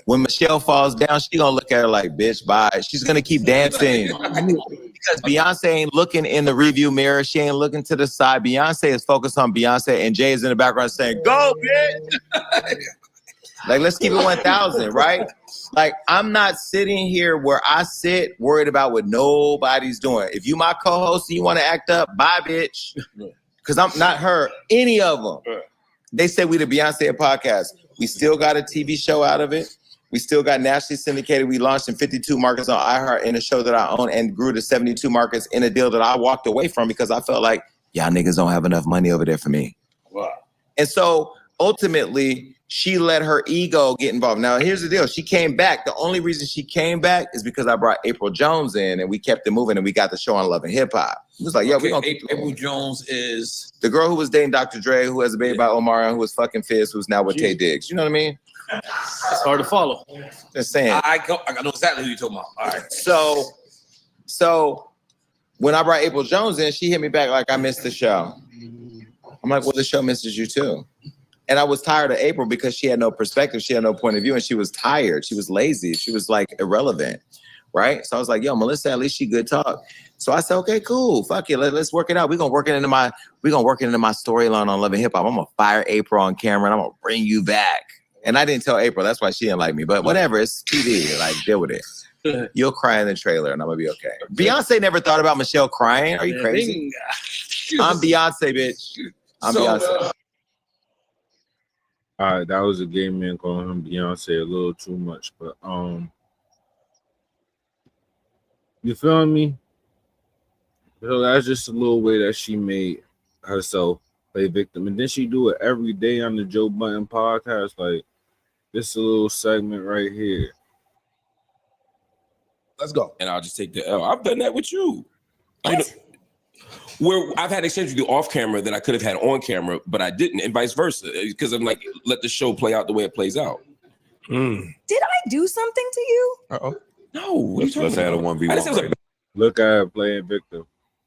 When Michelle falls down, she gonna look at her like, bitch, bye. She's gonna keep dancing. Because Beyonce ain't looking in the review mirror. She ain't looking to the side. Beyonce is focused on Beyonce, and Jay is in the background saying, go, bitch. Like, let's keep it 1,000, right? Like, I'm not sitting here where I sit worried about what nobody's doing. If you my co-host and you want to act up, bye, bitch. Because I'm not her, any of them. They said we the Beyonce podcast. We still got a TV show out of it. We still got nationally syndicated. We launched in 52 markets on iHeart in a show that I own and grew to 72 markets in a deal that I walked away from because I felt like, y'all niggas don't have enough money over there for me.
Wow.
And so ultimately, she let her ego get involved. Now, here's the deal. She came back. The only reason she came back is because I brought April Jones in and we kept it moving and we got the show on Love and Hip Hop. It was like, yo, we're going to keep
April Jones is
the girl who was dating Dr. Dre, who has a baby by Omar, and who was fucking Fizz, who's now with Tay Diggs. You know what I mean?
it's hard to follow.
Just saying.
I know exactly who you're talking about. All right.
So when I brought April Jones in, she hit me back like I missed the show. I'm like, well, the show misses you too. And I was tired of April because she had no perspective. She had no point of view and she was tired. She was lazy. She was like irrelevant, right? So I was like, yo, Melissa, at least she good talk. So I said, okay, cool. Fuck it. Let's work it out. We're going to work it into my storyline on Love and Hip Hop. I'm going to fire April on camera and I'm going to bring you back. And I didn't tell April. That's why she didn't like me. But whatever. It's TV. Like, deal with it. You'll cry in the trailer and I'm going to be okay. Beyonce never thought about Michelle crying. Are you crazy? I'm Beyonce, bitch. I'm Beyonce.
All right, that was a gay man calling him Beyonce a little too much, but you feel me? So that's just a little way that she made herself play victim, and then she do it every day on the Joe Budden podcast. Like this a little segment right here.
Let's go. And I'll just take the L. I've done that with you. Where I've had exchanges with you off camera that I could have had on camera, but I didn't, and vice versa. Because I'm like, let the show play out the way it plays out.
Did I do something to you?
Uh-oh. No. Let's
add a 1v1.
Look at her playing victim.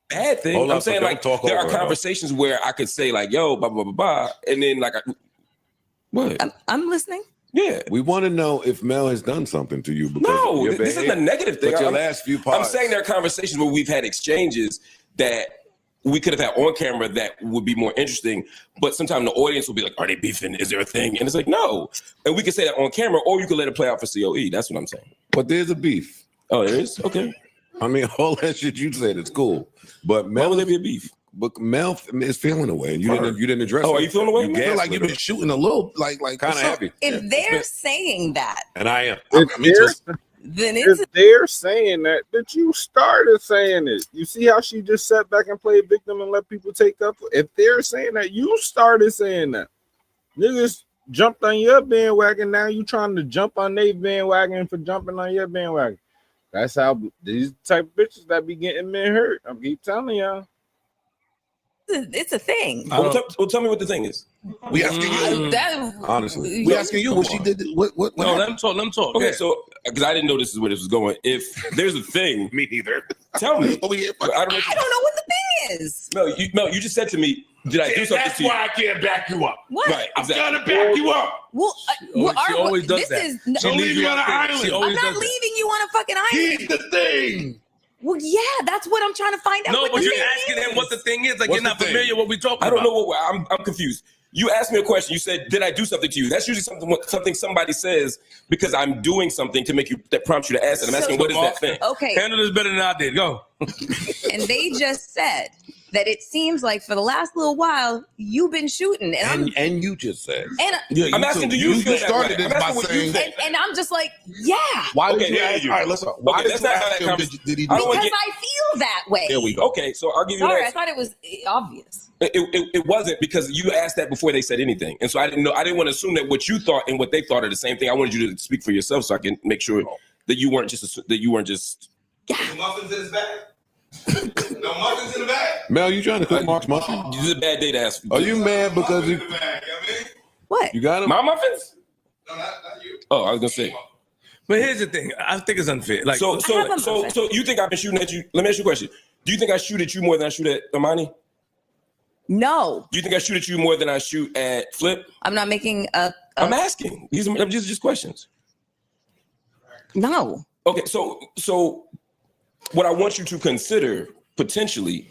Bad thing.
Hold
I'm
up,
saying
so
like
don't talk
there
over
are
her.
conversations where I could say like, yo, blah, blah, blah, blah. And then like, what?
I'm listening.
Yeah.
We want to know if Mel has done something to you. Because
No,
your
this isn't a negative thing.
But your
I'm-
last few
I'm
parts.
saying there are conversations where we've had exchanges that we could have had on camera that would be more interesting, but sometimes the audience will be like, are they beefing? Is there a thing? And it's like, no. And we can say that on camera, or you can let it play out for COE. That's what I'm saying.
But there's a beef.
Oh, there is? Okay.
I mean, all that shit you said is cool. But Mel,
Why would there be a beef?
But Mel is feeling away, and you didn't address it.
Oh, are you feeling away?
You
I feel
gasped
like
with
you've
it.
been
shooting a little, like kind of heavy.
If they're saying that,
And I am.
then
If
it's
they're saying that you started saying it. You see how she just sat back and played victim and let people take up? If they're saying that, you started saying that. Niggas jumped on your bandwagon. Now you trying to jump on their bandwagon for jumping on your bandwagon. That's how these type of bitches that be getting men hurt. I keep telling y'all.
it's a thing.
Well, tell me what the thing is.
We asking you. Honestly, we asking you what she did. What
No,
happened?
let him talk. Let him talk. Okay, so because I didn't know this is where this was going. If there's a thing,
Me neither.
tell me.
Oh, yeah, but
I don't know.
I don't know what the thing is.
Mel, you just said to me, did I do something
That's
to you?
why I can't back you up.
What?
Right,
I'm
exactly.
gonna back you up.
Well,
She always does
this
that.
is.
She leaves you on an island.
I'm not leaving you on a fucking island.
Here's the thing.
Well, yeah, that's what I'm trying to find out.
No,
what
but
the
you're
thing
asking
is.
him what the thing is. Like
What's
you're not
the thing?
familiar what we're talking about. I don't know what I'm confused. You asked me a question. You said, "Did I do something to you?" That's usually something somebody says because I'm doing something to make you that prompts you to ask it. I'm asking, what is that thing?
Okay.
Handle this better than I did. Go.
And they just said that it seems like for the last little while you've been shooting,
And you just said.
and
I'm asking, do you feel that
started
way?
this
I'm
by
asking what you
saying.
think.
and I'm just like, yeah,
Why
Okay,
did you
yeah,
ask?
you.
All right, let's talk. Why
Okay,
did
that's
you
not how
ask
that
him?
conversation-
Did he do
I don't
because
wanna
I feel that way.
There we go.
Okay, so I'll give you
Sorry,
an
I thought it was obvious.
It wasn't because you asked that before they said anything, and so I didn't know. I didn't want to assume that what you thought and what they thought are the same thing. I wanted you to speak for yourself so I can make sure that you weren't just
Muffins in his bag. No muffins in the bag.
Mel, you trying to cook Mark's muffin?
This is a bad day to ask.
Are you mad because you
What?
you got him?
My muffins?
No, not you.
Oh, I was gonna say.
But here's the thing. I think it's unfair. Like,
So you think I've been shooting at you? Let me ask you a question. Do you think I shoot at you more than I shoot at Amani?
No,
Do you think I shoot at you more than I shoot at Flip?
I'm not making a
I'm asking. These are just questions.
no.
Okay, so what I want you to consider potentially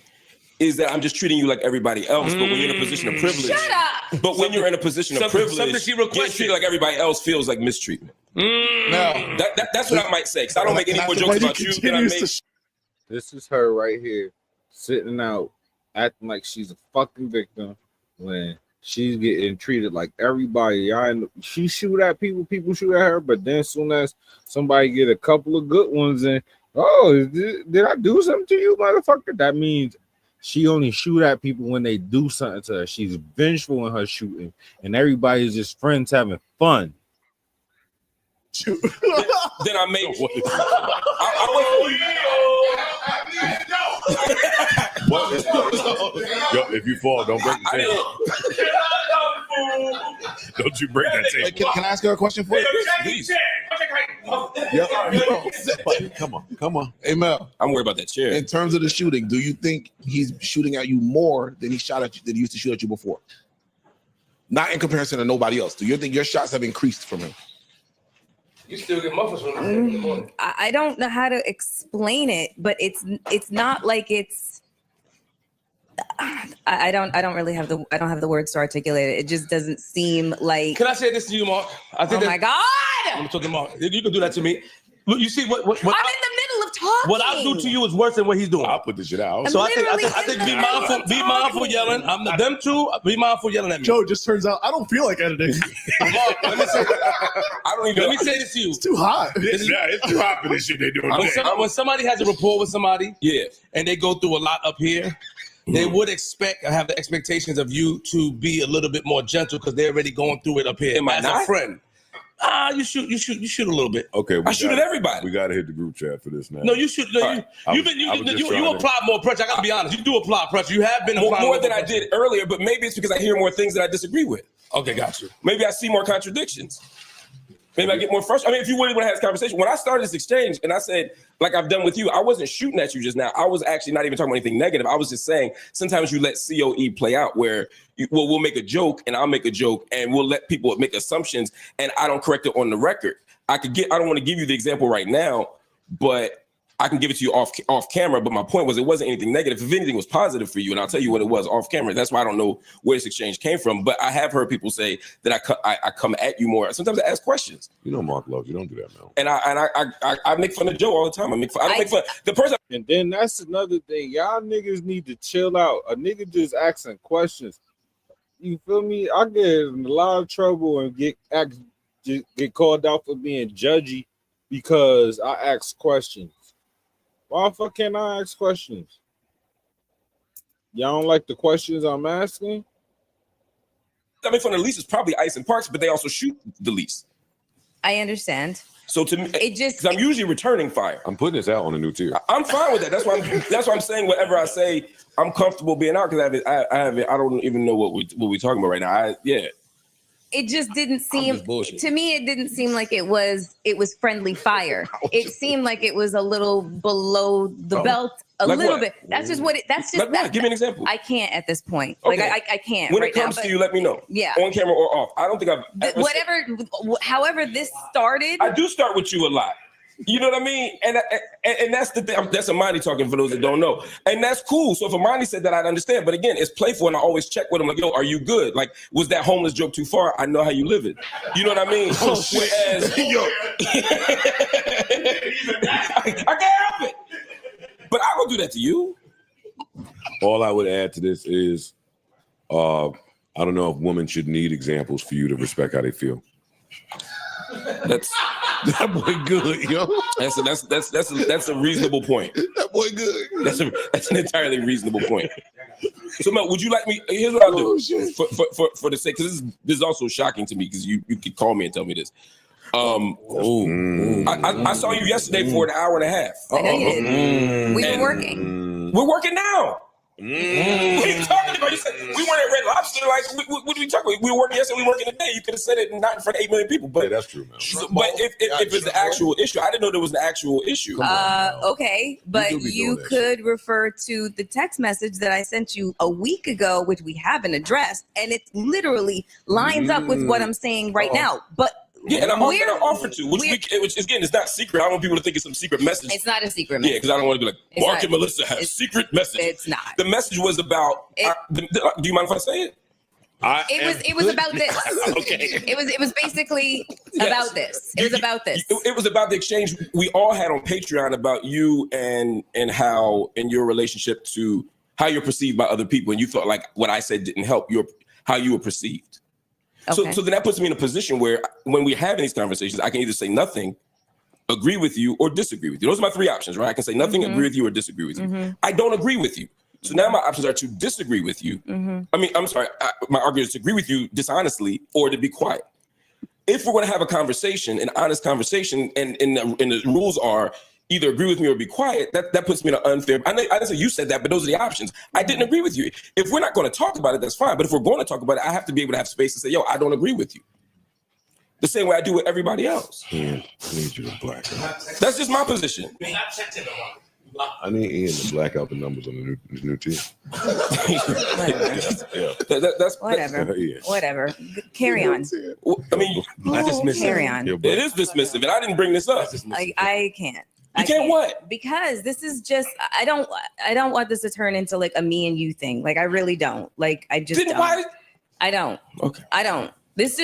is that I'm just treating you like everybody else, but when you're in a position of privilege.
Shut up.
But when you're in a position of privilege,
something she
getting
requested.
treated like everybody else feels like mistreatment.
Now,
That's what I might say, because I don't make any more jokes about you than I make.
This is her right here, sitting out, acting like she's a fucking victim when she's getting treated like everybody. She shoot at people, people shoot at her, but then as soon as somebody get a couple of good ones and did I do something to you, motherfucker? That means she only shoot at people when they do something to her. She's vengeful in her shooting, and everybody's just friends having fun.
Then I make.
Yo, if you fall, don't break the table. Don't you break that table.
Can I ask her a question for you?
Please.
Come on. Hey, Mel.
I'm worried about that chair.
In terms of the shooting, do you think he's shooting at you more than he shot at you, than he used to shoot at you before? Not in comparison to nobody else. Do you think your shots have increased from him?
You still get muffins when in the morning.
I don't know how to explain it, but it's not like it's. I don't really have the words to articulate it. It just doesn't seem like.
Can I say this to you, Mark?
My God!
I'm talking Mark. You can do that to me. Look, you see what
I'm in the middle of talking.
What I do to you is worse than what he's doing.
I'll put this shit out.
So I think be mindful yelling. Them two, be mindful yelling at me.
Joe, it just turns out I don't feel like editing.
Mark, let me say this to you.
It's too hot. It's too hot for this shit they doing.
When somebody has a rapport with somebody, and they go through a lot up here, they would have the expectations of you to be a little bit more gentle because they're already going through it up here.
Am I
as
not?
a friend? You shoot a little bit.
Okay,
I shoot at everybody.
We got to hit the group chat for this now.
No, you should. You apply more pressure. I got to be honest. You do apply pressure. You have been applying
more than I did earlier, but maybe it's because I hear more things that I disagree with.
Okay, got you.
Maybe I see more contradictions. Maybe I get more frustrated. I mean, if you really want to have this conversation, when I started this exchange and I said, like I've done with you, I wasn't shooting at you just now. I was actually not even talking about anything negative. I was just saying sometimes you let COE play out where we'll make a joke and I'll make a joke and we'll let people make assumptions and I don't correct it on the record. I don't want to give you the example right now, but I can give it to you off camera. But my point was it wasn't anything negative. If anything was positive for you, and I'll tell you what it was off camera. That's why I don't know where this exchange came from. But I have heard people say that I come at you more. Sometimes I ask questions.
You know, Mark loves you. Don't do that, Mel.
And I make fun of Joe all the time. I don't make fun. The person.
And then that's another thing. Y'all niggas need to chill out. A nigga just asking questions. You feel me? I get in a lot of trouble and get called out for being judgy because I ask questions. Why the fuck can't I ask questions? Y'all don't like the questions I'm asking?
I make fun of the lease is probably Ice and Parks, but they also shoot the lease.
I understand.
So to me,
it just
because I'm usually returning fire.
I'm putting this out on a new tier.
I'm fine with that. That's why I'm saying whatever I say, I'm comfortable being out because I don't even know what we're talking about right now.
It just didn't seem to me. It didn't seem like it was friendly fire. It seemed like it was a little below the belt, a
like
little
what?
bit. That's just what.
Give me an example.
I can't at this point.
Okay.
Like I can't.
When
right
it comes
now,
to you, let me know.
Yeah.
On camera or off. I don't think I've ever
however this started.
I do start with you a lot. You know what I mean? And that's the thing. That's Amani talking for those that don't know. And that's cool. So if Amani said that, I'd understand. But again, it's playful. And I always check with him like, yo, are you good? Like, was that homeless joke too far? I know how you live it. You know what I mean? Whereas, yo, I can't help it. But I will do that to you.
All I would add to this is, I don't know if women should need examples for you to respect how they feel.
That
boy good, yo.
That's a reasonable point.
That boy good.
That's an entirely reasonable point. So Mel, would you like me? Here's what I'll do for the sake, because this is also shocking to me because you could call me and tell me this. I saw you yesterday for an hour and a half.
I know you did. We were working.
We're working now. What are you talking about? You said we weren't at Red Lobster. Like, what are we talking about? We were working yesterday. We were working today. You could have said it not in front of 8 million people. But
that's true, man.
But if it's the actual issue, I didn't know there was an actual issue.
Okay, but you could refer to the text message that I sent you a week ago, which we haven't addressed, and it literally lines up with what I'm saying right now. But
yeah, and I'm offered to, which again, it's not secret. I don't want people to think it's some secret message.
It's not a secret message.
Yeah, because I don't want to be like, Mark and Melissa have secret message.
It's not.
The message was about. Do you mind if I say it?
It was about this.
Okay.
It was basically about this. It was about this.
It was about the exchange we all had on Patreon about you and how in your relationship to how you're perceived by other people, and you felt like what I said didn't help. how you were perceived.
Okay.
So then that puts me in a position where when we're having these conversations, I can either say nothing, agree with you, or disagree with you. Those are my three options, right? I can say nothing, agree with you, or disagree with you. I don't agree with you. So now my options are to disagree with you. I mean, I'm sorry, my argument is to agree with you dishonestly or to be quiet. If we're going to have a conversation, an honest conversation, and the rules are either agree with me or be quiet, that puts me in an unfair. I didn't say you said that, but those are the options. I didn't agree with you. If we're not going to talk about it, that's fine. But if we're going to talk about it, I have to be able to have space to say, yo, I don't agree with you. The same way I do with everybody else.
Ian, I need you to black out.
That's just my position.
I need Ian to black out the numbers on the new team.
That's
Whatever.
Yeah.
Whatever. Carry on.
I mean,
Carry on.
It is dismissive, and I didn't bring this up.
I can't.
You can't what?
Because this is just I don't want this to turn into like a me and you thing. Like I really don't. Like I just don't. I don't.
Okay.
I don't. This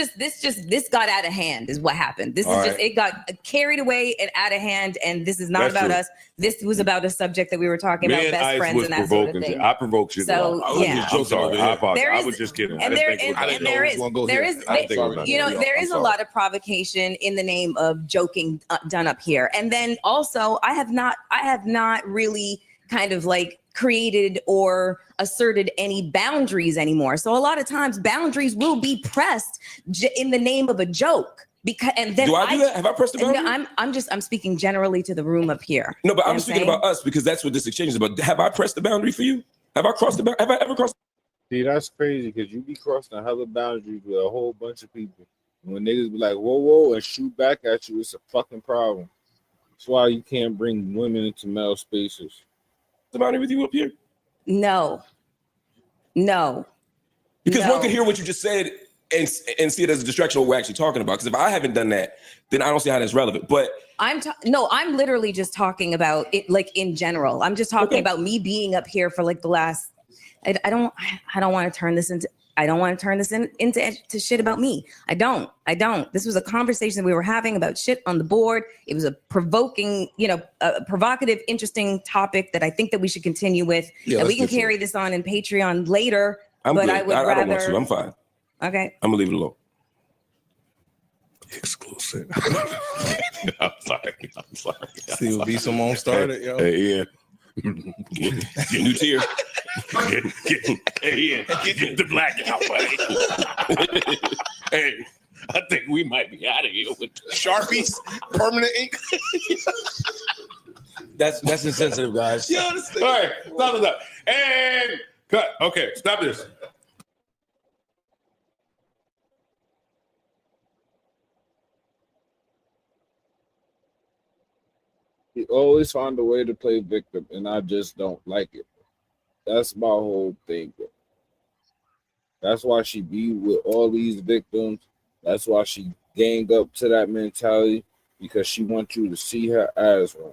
got out of hand is what happened. This
All
is just
right.
it got carried away and out of hand, and this is not
That's
about
true.
us. This was about a subject that we were talking
Me
about,
and
best
Ice
friends
was
and that sort of
provoking.
thing.
I provoked you.
So, yeah.
I'm sorry. I apologize.
There
I
is-
was just kidding.
And there is a lot of provocation in the name of joking done up here. And then also I have not really kind of like created or asserted any boundaries anymore. So a lot of times boundaries will be pressed in the name of a joke. Because and then
Do I do that? Have I pressed the boundary?
No, I'm speaking generally to the room up here.
No, but
You know
I'm
what
speaking
saying?
about us because that's what this exchange is about. Have I pressed the boundary for you? Have I crossed the boundary? Have I ever crossed?
See, that's crazy because you be crossing a hella boundaries with a whole bunch of people. When niggas be like, whoa, and shoot back at you, it's a fucking problem. That's why you can't bring women into male spaces.
The boundary with you up here?
No.
Because one can hear what you just said and see it as a distraction of what we're actually talking about. Because if I haven't done that, then I don't see how that's relevant. But
I'm literally just talking about it like in general. I'm just talking about me being up here for like the last I don't want to turn this into into shit about me. I don't. This was a conversation we were having about shit on the board. It was a provoking, a provocative, interesting topic that I think that we should continue with.
Yeah,
and we
let's
can
get to
carry this on in Patreon later.
I'm
but
good.
I would
I
rather.
don't want to. I'm fine.
Okay.
I'm gonna leave it alone.
Exclusive. I'm sorry.
See, it'll be Simone started, yo.
Hey, yeah.
Get new tier.
Get the blackout, buddy. Hey, I think we might be out of here with
Sharpies, permanent ink.
That's insensitive, guys.
All right, stop. And cut. Okay, stop this.
He always find a way to play victim, and I just don't like it. That's my whole thing. That's why she be with all these victims. That's why she gang up to that mentality, because she wants you to see her as one.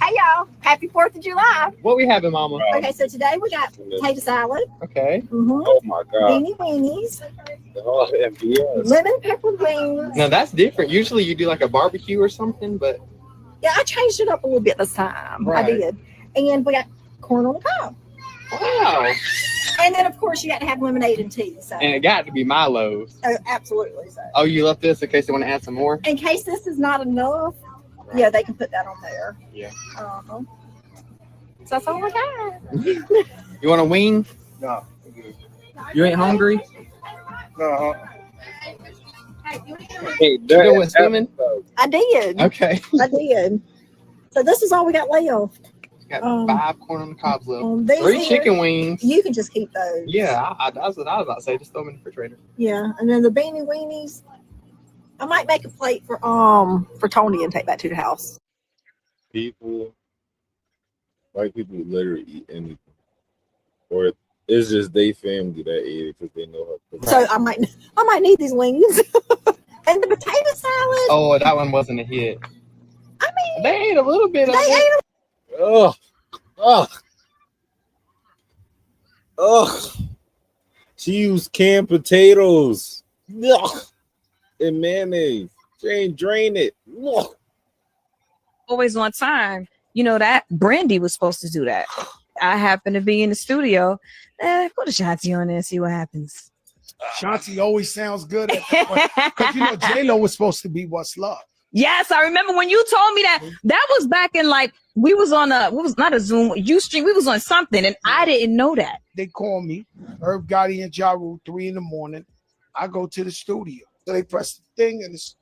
Hey y'all, happy 4th of July.
What we having, Mama?
Okay, so today we got potato salad.
Okay.
Oh my God.
Beanie weenies.
Oh, MVS.
Lemon pepper wings.
Now that's different. Usually you do like a barbecue or something, but
Yeah, I changed it up a little bit this time.
Right.
I did. And we got corn on the cob.
wow.
And then of course you got to have lemonade and tea. So
And it got to be Milo's.
absolutely. So
Oh, you left this in case they want to add some more?
in case this is not enough, yeah, they can put that on there.
Yeah.
Uh-huh. So that's all I got.
You want a wing?
No.
You ain't hungry?
No.
Hey, you done went swimming?
I did.
Okay.
I did. So this is all we got left.
Got 5 corn on the cobs left.
These
3
here,
chicken wings.
You can just keep those.
Yeah, that's what I was about to say. Just throw them in the refrigerator.
Yeah, and then the beanie weenies. I might make a plate for Tony and take that to the house.
White people literally eat anything. Or it's just they family that ate it because they know how to.
So I might need these wings and the potato salad.
Oh, that one wasn't a hit.
I mean,
they ate a little bit of
they
it.
She used canned potatoes. Ugh. And mayonnaise. She ain't drain it. Ugh.
Always on time. You know that Brandy was supposed to do that. I happen to be in the studio. Put a Shanti on there and see what happens.
Shanti always sounds good because you know J-Lo was supposed to be What's Love.
Yes, I remember when you told me that. That was back in like we was on not a Zoom, Ustream. We was on something, and I didn't know that.
They call me, Herb Gotti and Ja Rule, 3 a.m. I go to the studio. So they press the thing and it's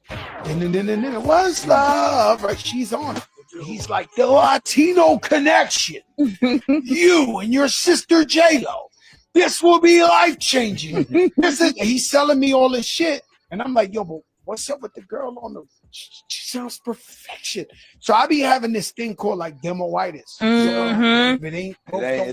What's Love? Right, she's on it. He's like, the Latino connection. You and your sister J-Lo. This will be life-changing. He's selling me all this shit. And I'm like, yo, but what's up with the girl on the she sounds perfection. So I be having this thing called like demoitis. So if it ain't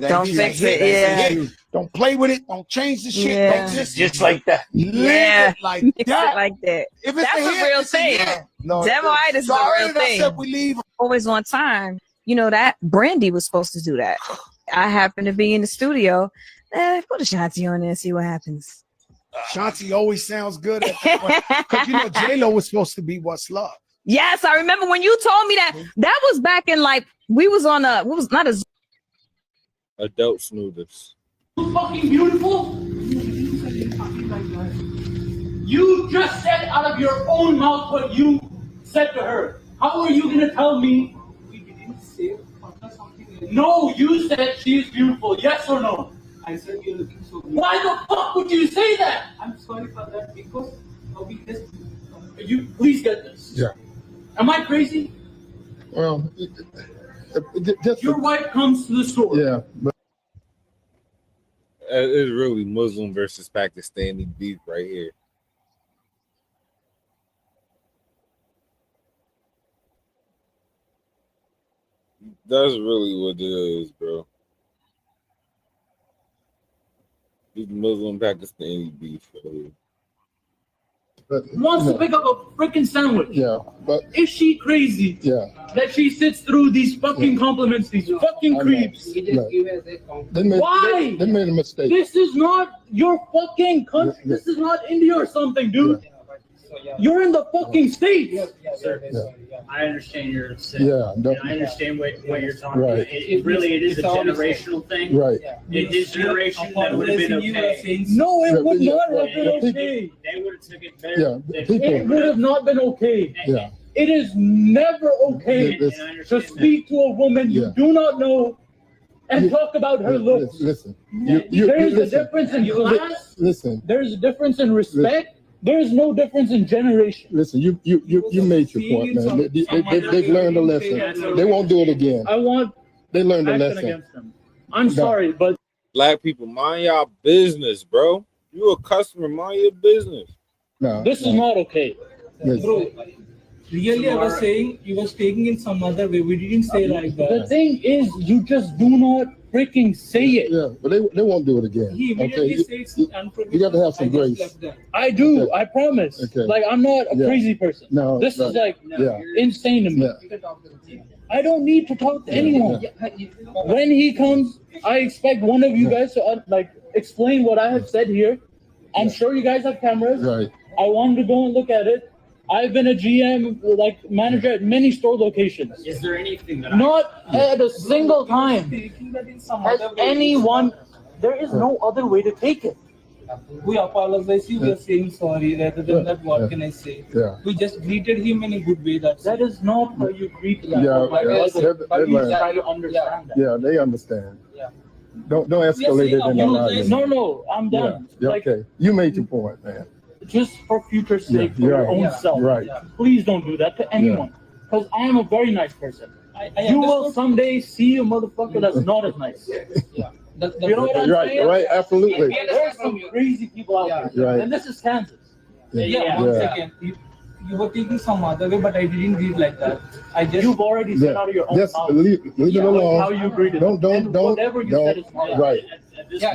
don't fix it. Yeah. Don't play with it. Don't change the shit.
Yeah.
Don't
Just like that.
Live it like
Fix
that.
it like that.
If it's
That's a
hit,
real
it's
thing.
No,
Demoitis is
so
a real
I
thing.
said we leave.
Always on time. You know that Brandy was supposed to do that. I happen to be in the studio. Put a Shanti on there and see what happens.
Shanti always sounds good because you know J-Lo was supposed to be What's Love.
Yes, I remember when you told me that. That was back in like we was not a
Adult snooters.
Fucking beautiful. You just said out of your own mouth what you said to her. How are you gonna tell me? We didn't say something. No, you said she's beautiful. Yes or no? I said you're looking so beautiful. Why the fuck would you say that? I'm sorry for that because we just. You please get this.
Yeah.
Am I crazy?
Well,
your wife comes to the store.
Yeah, but
It's really Muslim versus Pakistani beef right here. That's really what it is, bro. This Muslim Pakistani beef.
Wants to pick up a freaking sandwich.
Yeah, but
is she crazy?
Yeah.
That she sits through these fucking compliments, these fucking creeps. Why?
They made a mistake.
This is not your fucking country. This is not India or something, dude. You're in the fucking States.
I understand your
Yeah,
I understand what you're talking
Right.
about. It is a generational thing.
Right.
In his generation, that would have been okay.
No, it would not have been
They
okay.
would have took it better.
It would have not been okay.
Yeah.
It is never okay to speak to a woman you do not know and talk about her looks.
Listen,
There's a difference in class.
Listen.
There's a difference in respect. There's no difference in generation.
Listen, you made your point, man. They've learned a lesson. They won't do it again. They learned a
action
lesson.
against them. I'm sorry, but
Black people, mind y'all business, bro. You a customer, mind your business.
No,
this is not okay.
Bro,
really, I was saying you was taking it some other way. We didn't say like that. The thing is, you just do not freaking say it.
Yeah, but they won't do it again.
He immediately says
You got to have some grace.
I do.
Okay.
I promise.
Okay.
Like I'm not a crazy person.
No,
this is like
yeah.
insane to me.
Yeah.
I don't need to talk to anyone. When he comes, I expect one of you guys to like explain what I have said here. I'm sure you guys have cameras.
Right.
I wanted to go and look at it. I've been a GM, like manager at many store locations.
Is there anything that
Not at a single time has anyone. There is no other way to take it.
We apologize. You were saying sorry rather than that. What can I say?
Yeah.
We just greeted him in a good way.
That is not how you greet people.
Yeah,
But
they
we
learn.
try to understand that.
Yeah, they understand.
Yeah.
Don't escalate it in an argument.
No, I'm done.
Yeah,
Like,
okay. You made your point, man.
just for future sake, for
you're
your
right.
own
Yeah,
self.
right.
Please don't do that to anyone. Because I am a very nice person. You will someday see a motherfucker that's not as nice. You know what I'm saying?
Right, absolutely.
There's some crazy people out there.
Right.
And this is Kansas.
One second. You were taking some other way, but I didn't read like that.
You've already said out of your own
Just
mouth.
leave it alone.
How you greeted
Don't,
and whatever you said is fine.
right.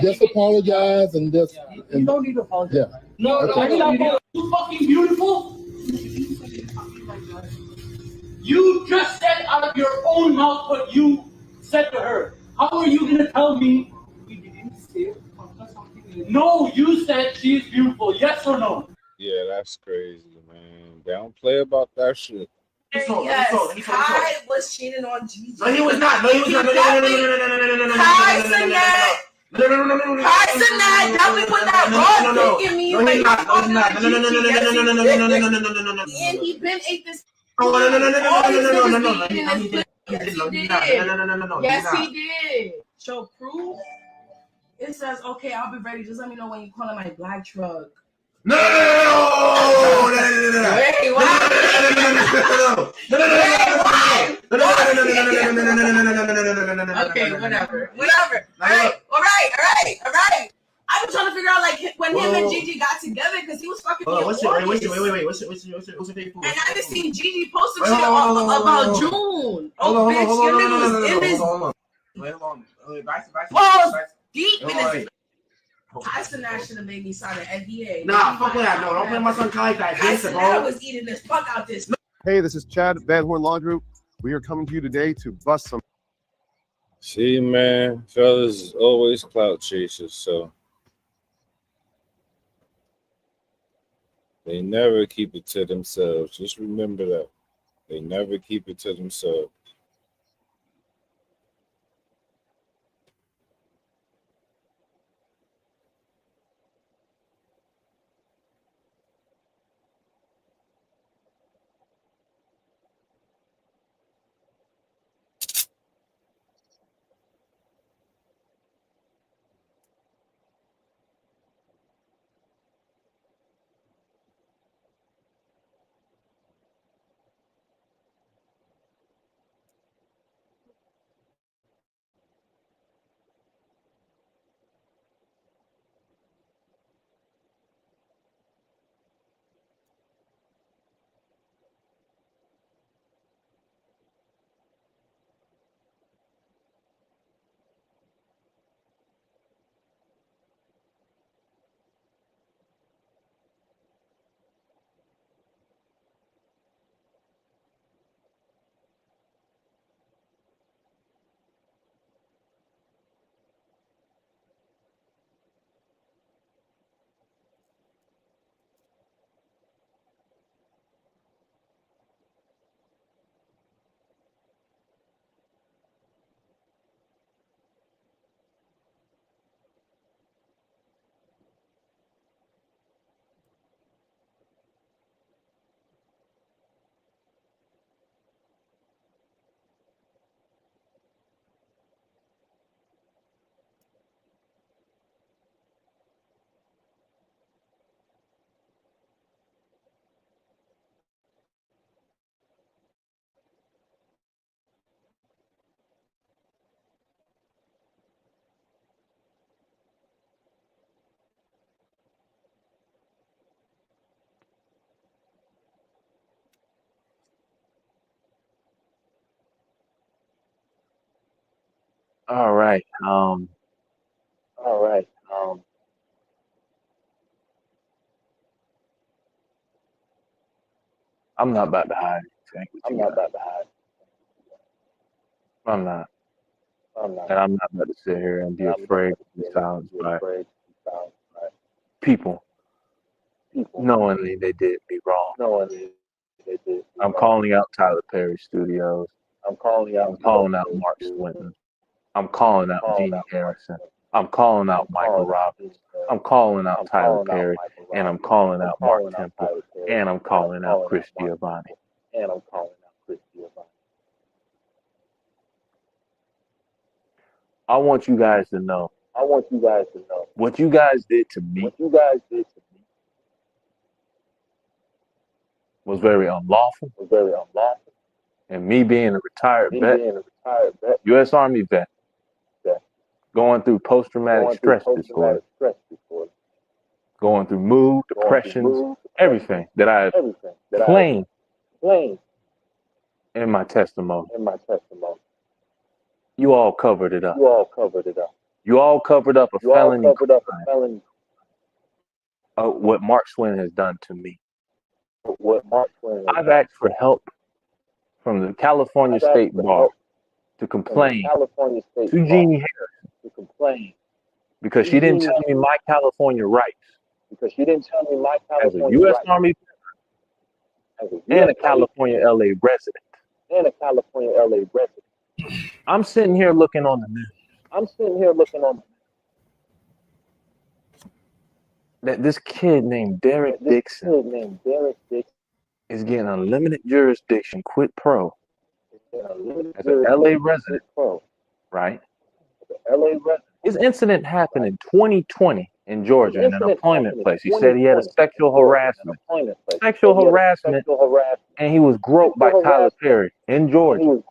Just apologize and just.
You don't need to apologize.
Yeah.
No,
Okay.
you fucking beautiful. You just said out of your own mouth what you said to her. How are you gonna tell me?
We didn't say something.
No, you said she's beautiful. Yes or no?
Yeah, that's crazy, man. They don't play about that shit.
Yes, Kai was cheating on Gigi.
No, he was not. No, he was not.
Kai Sinat definitely put that raw dick in me.
No, he's not. No, he's not.
And he been ate this.
No.
Yes, he did. Show proof. It says, okay, I'll be ready. Just let me know when you call it my black truck.
No.
Wait, why? Okay, whatever. All right. I was trying to figure out like when him and Gigi got together because he was fucking.
Wait. What's your name?
And I just seen Gigi post some shit about June. Oh, bitch, your nigga was in this. Deep in this. Tyson should have made me sign an NDA.
Nah, fuck that. No, don't play my son Kai like that.
Tyson was eating this fuck out this.
Hey, this is Chad, Van Horn Law Group. We are coming to you today to bust some.
See, man, fellas always clout chasers, so they never keep it to themselves. Just remember that. They never keep it to themselves.
All right. I'm not about to hide anything with you guys. I'm not. And I'm not about to sit here and be afraid to be silenced by people knowingly they did me wrong. I'm calling out Tyler Perry Studios. I'm calling out Mark Swinton. I'm calling out Jeannie Harrison. I'm calling out Michael Robbins. I'm calling out Tyler Perry. And I'm calling out Mark Temple. And I'm calling out Chris Giovanni. I want you guys to know what you guys did to me was very unlawful. And me being a retired vet, U.S. Army vet, going through post-traumatic stress disorder, going through mood, depressions, everything that I have claimed in my testimony. You all covered it up. You all covered up a felony crime of what Mark Swin has done to me. I've asked for help from the California State Bar to complain to Jeannie Harrison because she didn't tell me my California rights as a U.S. Army and a California LA resident. I'm sitting here looking on the news that this kid named Derek Dixon is getting unlimited jurisdiction, quid pro, as an LA resident, right? His incident happened in 2020 in Georgia in an employment place. He said he had a sexual harassment, and he was groped by Tyler Perry in Georgia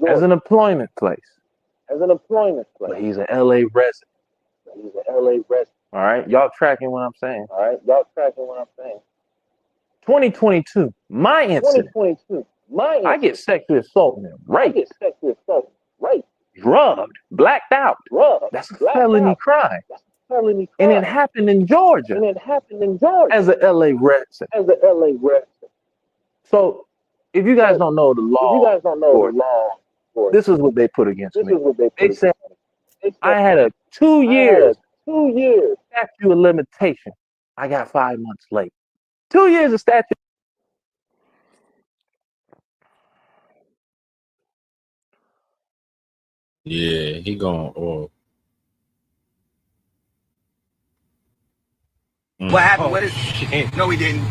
as an employment place. But he's an LA resident. All right, y'all tracking what I'm saying? 2022, my incident. I get sexually assaulted and raped, drugged, blacked out. That's a felony crime. And it happened in Georgia as an LA resident. So if you guys don't know the law, this is what they put against me. They said I had a 2 years statute of limitation. I got 5 months late. 2 years of statute.
Yeah, he going off.
What happened? What is? No, we didn't.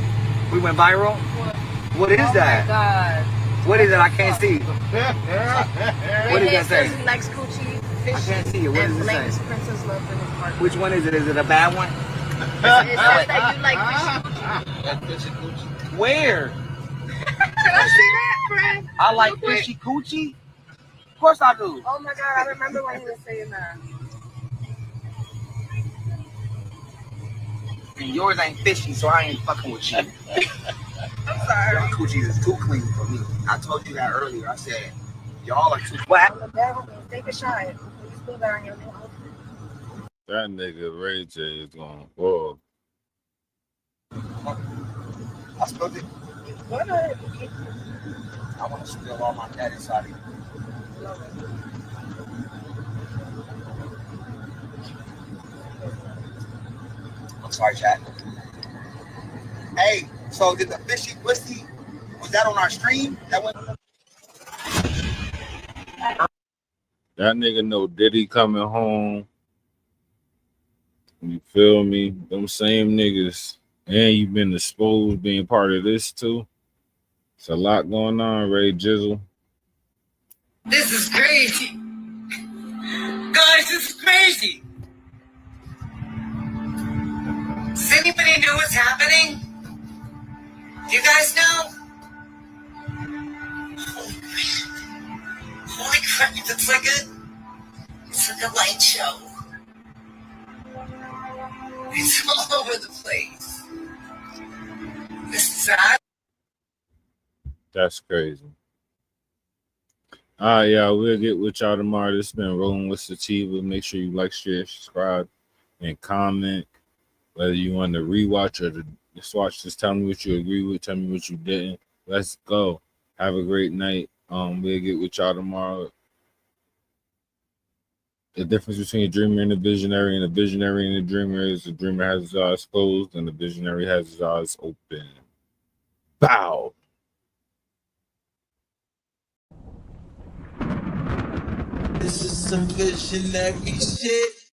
We went viral. What is that?
Oh my God.
What is it? I can't see. What does that say?
He likes coochie.
I can't see it. What does it say?
Princess love in his heart.
Which one is it? Is it a bad one?
It says that you like fishy coochie.
Where?
Can I see that, friend?
I like fishy coochie. Of course I do.
Oh my God, I remember when he was saying that.
And yours ain't fishy, so I ain't fucking with you.
I'm sorry.
Your coochie is too clean for me. I told you that earlier. I said, y'all are too. What happened?
Take a shot. You still got on your new outfit.
That nigga Ray J is going off.
I spilled it.
What?
I want to spill all my daddy side. I'm sorry, chat. Hey, so did the fishy pussy, was that on our stream? That went.
That nigga know Diddy coming home. You feel me? Them same niggas. And you've been exposed being part of this too. It's a lot going on, Ray Jizzle.
This is crazy. Guys, this is crazy. Does anybody know what's happening? Do you guys know? Holy crap, it's like a light show. It's all over the place. This is sad.
That's crazy. All right, y'all. We'll get with y'all tomorrow. This has been Rolling with Sativa. Make sure you like, share, subscribe, and comment. Whether you want to rewatch or to just watch this, tell me what you agree with, tell me what you didn't. Let's go. Have a great night. We'll get with y'all tomorrow. The difference between a dreamer and a visionary and a dreamer is the dreamer has his eyes closed and the visionary has his eyes open. Bow.
This is some visionary shit.